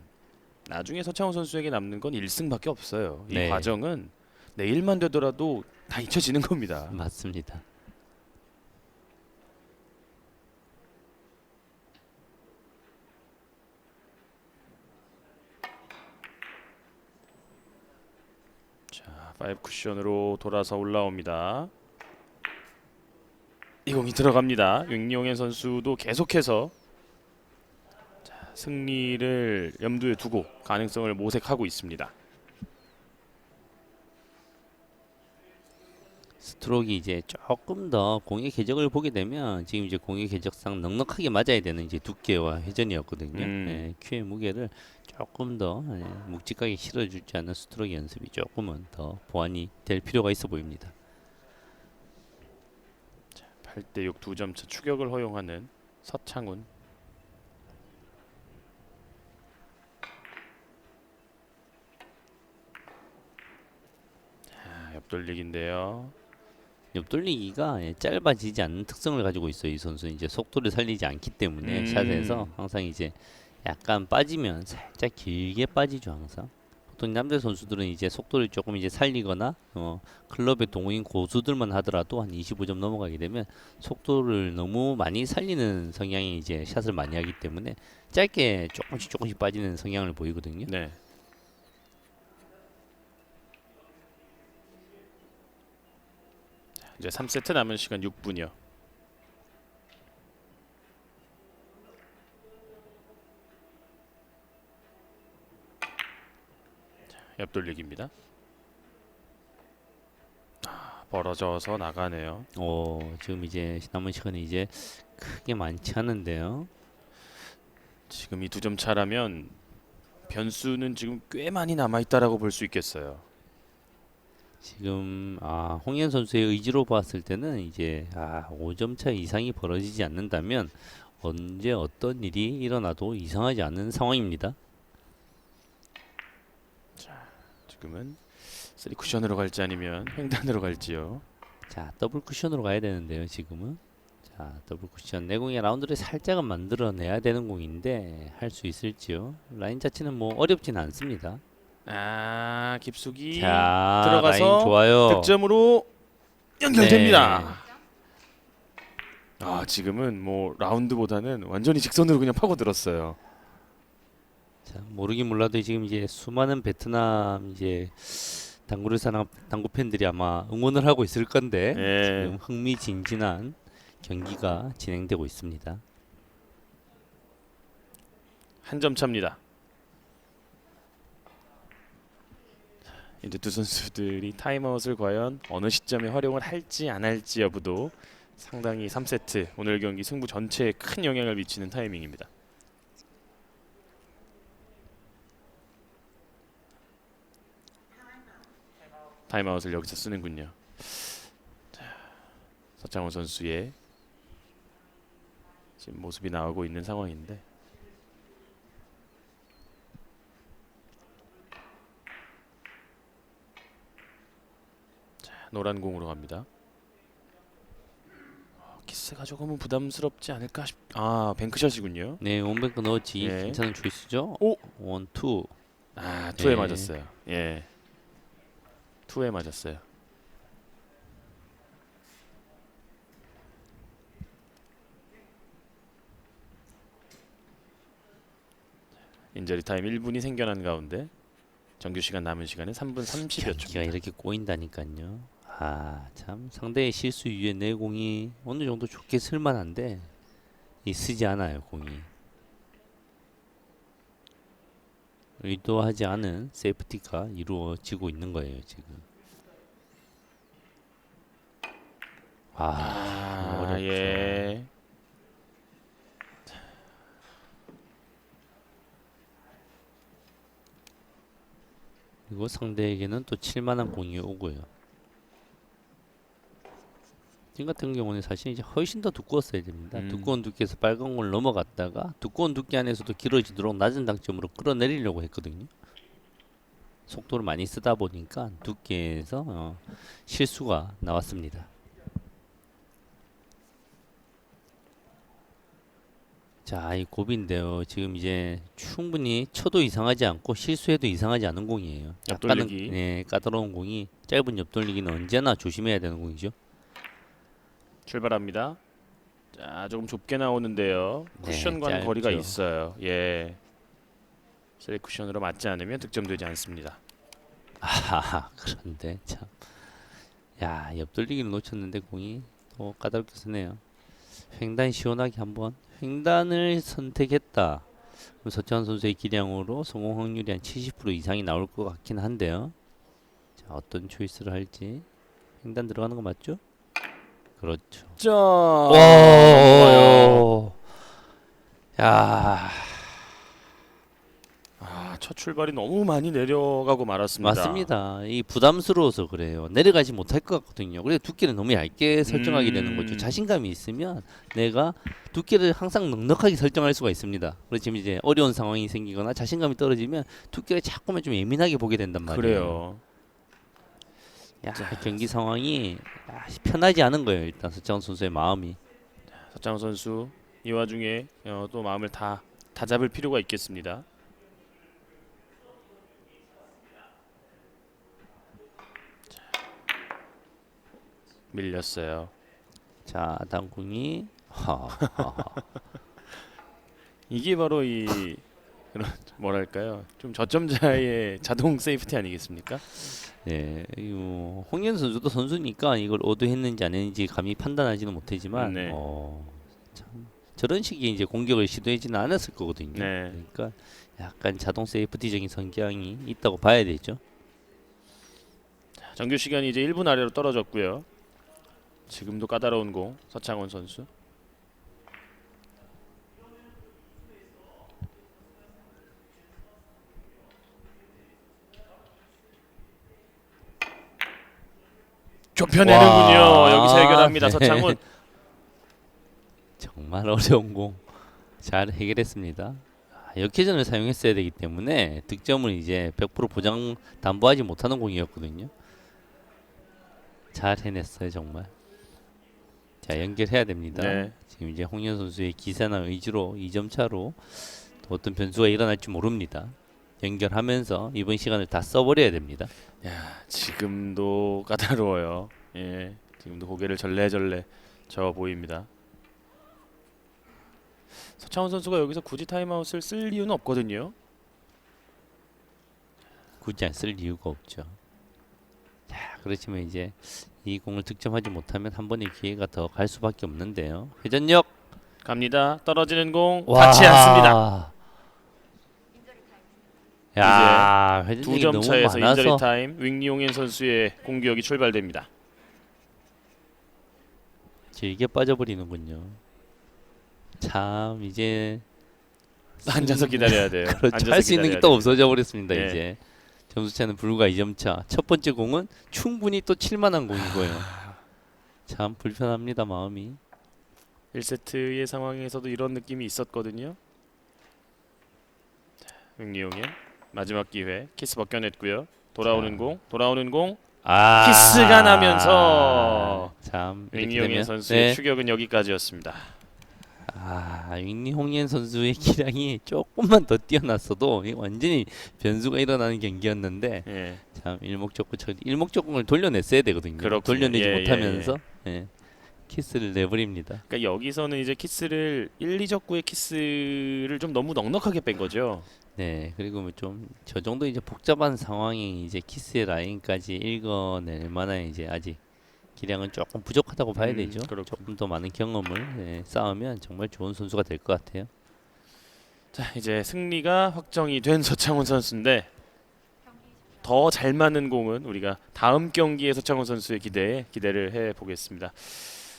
Speaker 1: 나중에 서창훈 선수에게 남는 건 1승밖에 없어요. 이
Speaker 2: 네.
Speaker 1: 과정은 내일만 되더라도 다 잊혀지는 겁니다.
Speaker 2: 맞습니다.
Speaker 1: 자, 5 쿠션으로 돌아서 올라옵니다. 이 공이 들어갑니다. 윙용현 선수도 계속해서 승리를 염두에 두고 가능성을 모색하고 있습니다.
Speaker 2: 스트로크가 이제 조금 더 공의 궤적을 보게 되면 지금 이제 공의 궤적상 넉넉하게 맞아야 되는 이제 두께와 회전이었거든요. 큐의 무게를 조금 더 묵직하게 실어주지 않는 스트로크 연습이 조금은 더 보완이 될 필요가 있어 보입니다.
Speaker 1: 8대6 2점 차 추격을 허용하는 서창훈. 자, 옆돌리기인데요.
Speaker 2: 옆돌리기가 짧아지지 않는 특성을 가지고 있어요. 이 선수는 이제 속도를 살리지 않기 때문에 샷에서 항상 이제 약간 빠지면 살짝 길게 빠지죠. 항상 보통 남자 선수들은 이제 속도를 조금 이제 살리거나 클럽의 동호인 고수들만 하더라도 한 25점 넘어가게 되면 속도를 너무 많이 살리는 성향이 이제 샷을 많이 하기 때문에 짧게 조금씩 빠지는 성향을 보이거든요.
Speaker 1: 네. 자, 이제 3세트 남은 시간 6분이요. 옆돌리기입니다. 벌어져서 나가네요.
Speaker 2: 지금 이제 남은 시간이 이제 크게 많지 않은데요.
Speaker 1: 지금 이 2점 차라면 변수는 지금 꽤 많이 남아있다라고 볼 수 있겠어요.
Speaker 2: 지금 홍현 선수의 의지로 봤을 때는 이제 5점 차 이상이 벌어지지 않는다면 언제 어떤 일이 일어나도 이상하지 않은 상황입니다.
Speaker 1: 지금은 3쿠션으로 갈지 아니면 횡단으로 갈지요.
Speaker 2: 자, 더블 쿠션으로 가야 되는데요, 지금은. 자, 더블 쿠션 내공의 라운드를 살짝은 만들어내야 되는 공인데 할 수 있을지요? 라인 자체는 뭐 어렵진 않습니다.
Speaker 1: 깊숙이
Speaker 2: 자,
Speaker 1: 들어가서
Speaker 2: 라인 좋아요.
Speaker 1: 득점으로 연결됩니다.
Speaker 2: 네.
Speaker 1: 지금은 뭐 라운드보다는 완전히 직선으로 그냥 파고들었어요.
Speaker 2: 자, 모르긴 몰라도 지금 이제 수많은 베트남 이제 당구를 사는 당구 팬들이 아마 응원을 하고 있을 건데
Speaker 1: 예.
Speaker 2: 지금 흥미진진한 경기가 진행되고 있습니다.
Speaker 1: 한 점 차입니다. 이제 두 선수들이 타임아웃을 과연 어느 시점에 활용을 할지 안 할지 여부도 상당히 3세트 오늘 경기 승부 전체에 큰 영향을 미치는 타이밍입니다. 타임아웃을 여기서 쓰는군요. 자, 서창호 선수의 지금 모습이 나오고 있는 상황인데 자, 노란 공으로 갑니다. 키스가 조금은 부담스럽지 않을까 싶... 뱅크샷이군요.
Speaker 2: 네, 원뱅크 넣었지.
Speaker 1: 예.
Speaker 2: 괜찮은 초이스죠?
Speaker 1: 오!
Speaker 2: 원, 투.
Speaker 1: 투에
Speaker 2: 예.
Speaker 1: 맞았어요. 예. 투에 맞았어요. 인저리 타임 1분이 생겨난 가운데 정규 시간 남은 시간은 3분 30여
Speaker 2: 경기가
Speaker 1: 초입니다.
Speaker 2: 이렇게 꼬인다니까요. 참 상대의 실수 이후에 내 공이 어느 정도 좋게 쓸만한데 이 쓰지 않아요, 공이. 의도하지 않은 세이프티가 이루어지고 있는 거예요, 지금. 어렵죠.
Speaker 1: 예.
Speaker 2: 그리고 상대에게는 또 칠만한 공이 오고요. 지금 같은 경우는 사실 이제 훨씬 더 두꺼웠어야 됩니다. 두꺼운 두께에서 빨간 공을 넘어갔다가 두꺼운 두께 안에서도 길어지도록 낮은 당점으로 끌어내리려고 했거든요. 속도를 많이 쓰다 보니까 두께에서 실수가 나왔습니다. 자, 이 고비인데요. 지금 이제 충분히 쳐도 이상하지 않고 실수해도 이상하지 않은 공이에요.
Speaker 1: 옆돌리기.
Speaker 2: 네, 까다로운 공이 짧은 옆돌리기는 언제나 조심해야 되는 공이죠.
Speaker 1: 출발합니다. 자, 조금 좁게 나오는데요.
Speaker 2: 네,
Speaker 1: 쿠션과는 거리가
Speaker 2: 짧죠.
Speaker 1: 있어요. 예. 셀 쿠션으로 맞지 않으면 득점되지 않습니다.
Speaker 2: 그런데 참. 야, 옆돌리기를 놓쳤는데 공이 또 까다롭게 쓰네요. 횡단 시원하게 한번. 횡단을 선택했다. 그럼 서채환 선수의 기량으로 성공 확률이 한 70% 이상이 나올 것 같긴 한데요. 자, 어떤 초이스를 할지. 횡단 들어가는 거 맞죠? 그렇죠.
Speaker 1: 자,
Speaker 2: 오! 야,
Speaker 1: 첫 출발이 너무 많이 내려가고 말았습니다.
Speaker 2: 맞습니다. 이 부담스러워서 그래요. 내려가지 못할 것 같거든요. 그래서 두께를 너무 얇게 설정하게 되는 거죠. 자신감이 있으면 내가 두께를 항상 넉넉하게 설정할 수가 있습니다. 그래서 지금 이제 어려운 상황이 생기거나 자신감이 떨어지면 두께를 자꾸만 좀 예민하게 보게 된단 말이에요.
Speaker 1: 그래요.
Speaker 2: 야, 경기 상황이 편하지 않은 거예요. 일단 서창원 선수의 마음이.
Speaker 1: 서창호 선수 이 와중에 또 마음을 다 다잡을 필요가 있겠습니다. 밀렸어요.
Speaker 2: 자, 다음 공이
Speaker 1: 이게 바로 이 그런 뭐랄까요? 좀 저점자의 자동 세이프티 아니겠습니까?
Speaker 2: 네, 홍현 선수도 선수니까 이걸 오도했는지 안 했는지 감히 판단하지는 못하지만
Speaker 1: 네.
Speaker 2: 참 저런 식의 이제 공격을 시도하지는 않았을 거거든요.
Speaker 1: 네.
Speaker 2: 그러니까 약간 자동 세이프티적인 성향이 있다고 봐야 되죠.
Speaker 1: 정규 시간이 이제 1분 아래로 떨어졌고요. 지금도 까다로운 공 서창원 선수. 좁혀내는군요.
Speaker 2: 와,
Speaker 1: 여기서 해결합니다.
Speaker 2: 네.
Speaker 1: 서창훈.
Speaker 2: 정말 어려운 공 잘 해결했습니다. 역회전을 사용했어야 되기 때문에 득점을 이제 100% 보장 담보하지 못하는 공이었거든요. 잘 해냈어요 정말. 자, 연결해야 됩니다.
Speaker 1: 네.
Speaker 2: 지금 이제 홍현 선수의 기세나 의지로 2점 차로 또 어떤 변수가 일어날지 모릅니다. 연결하면서 이번 시간을 다 써버려야 됩니다.
Speaker 1: 야, 지금도 까다로워요. 예, 지금도 고개를 절레절레 저어 보입니다. 서창훈 선수가 여기서 굳이 타임아웃을 쓸 이유는 없거든요.
Speaker 2: 굳이 안 쓸 이유가 없죠. 자, 그렇지만 이제 이 공을 득점하지 못하면 한 번의 기회가 더 갈 수밖에 없는데요. 회전력
Speaker 1: 갑니다. 떨어지는 공 닿지 않습니다.
Speaker 2: 야, 회전력이
Speaker 1: 2점
Speaker 2: 너무
Speaker 1: 차에서
Speaker 2: 많아서
Speaker 1: 인저리 타임 윙리용현 선수의 공격이 출발됩니다.
Speaker 2: 길게 빠져버리는군요. 참 이제
Speaker 1: 앉아서 기다려야 돼요.
Speaker 2: 그렇죠.
Speaker 1: 앉아서
Speaker 2: 할 수 있는 게
Speaker 1: 기다려야
Speaker 2: 또
Speaker 1: 됩니다.
Speaker 2: 없어져 버렸습니다.
Speaker 1: 네.
Speaker 2: 이제 점수 차는 불과 2점 차. 첫 번째 공은 충분히 또 칠만한 공이고요. 참 불편합니다 마음이.
Speaker 1: 1세트의 상황에서도 이런 느낌이 있었거든요. 윙리용현 마지막 기회 키스 벗겨냈고요. 돌아오는 공 키스가 나면서
Speaker 2: 참 이렇게
Speaker 1: 윙리용현
Speaker 2: 되면
Speaker 1: 선수의
Speaker 2: 네.
Speaker 1: 추격은 여기까지였습니다.
Speaker 2: 윙리홍ien 선수의 기량이 조금만 더 뛰어났어도 이거 완전히 변수가 일어나는 경기였는데
Speaker 1: 예.
Speaker 2: 참 일목적공을 돌려냈어야 되거든요.
Speaker 1: 그렇군요.
Speaker 2: 돌려내지
Speaker 1: 예,
Speaker 2: 못하면서 예, 키스를 내버립니다.
Speaker 1: 그러니까 여기서는 이제 키스를 1, 2적구의 키스를 좀 너무 넉넉하게 뺀 거죠.
Speaker 2: 네, 그리고 뭐 좀 저 정도 이제 복잡한 상황이 이제 키스의 라인까지 읽어낼 만한 이제 아직 기량은 조금 부족하다고 봐야 되죠.
Speaker 1: 그렇군요.
Speaker 2: 조금 더 많은 경험을 쌓으면 정말 좋은 선수가 될 것 같아요.
Speaker 1: 자, 이제 승리가 확정이 된 서창훈 선수인데 더 잘 맞는 공은 우리가 다음 경기에 서창훈 선수의 기대를 해 보겠습니다.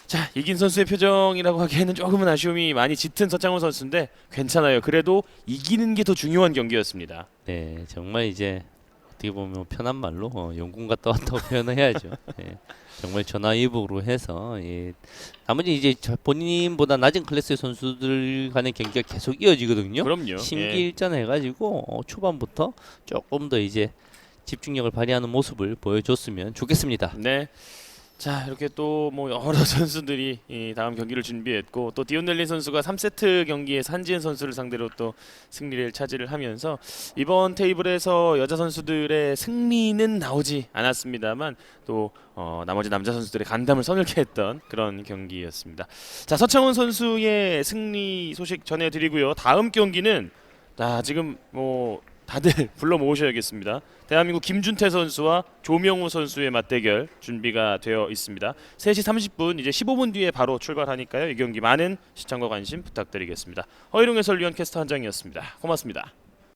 Speaker 1: 자, 이긴 선수의 표정이라고 하기에는 조금은 아쉬움이 많이 짙은 서창훈 선수인데 괜찮아요. 그래도 이기는 게 더 중요한 경기였습니다.
Speaker 2: 네, 정말 이제 어떻게 보면 편한 말로 용궁 갔다 왔다고 표현을 해야죠. 네, 정말 전화위복으로 해서 나머지 이제 본인보다 낮은 클래스의 선수들 간의 경기가 계속 이어지거든요.
Speaker 1: 그럼요.
Speaker 2: 심기일전해가지고 초반부터 조금 더 이제 집중력을 발휘하는 모습을 보여줬으면 좋겠습니다.
Speaker 1: 네. 자, 이렇게 또 뭐 여러 선수들이 이 다음 경기를 준비했고 또 디온넬리 선수가 3세트 경기에서 한지은 선수를 상대로 또 승리를 차지를 하면서 이번 테이블에서 여자 선수들의 승리는 나오지 않았습니다만 또 나머지 남자 선수들의 간담을 서늘케 했던 그런 경기였습니다. 자, 서창훈 선수의 승리 소식 전해드리고요. 다음 경기는 지금 뭐 다들 불러 모으셔야겠습니다. 대한민국 김준태 선수와 조명우 선수의 맞대결 준비가 되어 있습니다. 3시 30분 이제 15분 뒤에 바로 출발하니까요. 이 경기 많은 시청과 관심 부탁드리겠습니다. 허일웅 해설위원 캐스터 한장이었습니다. 고맙습니다.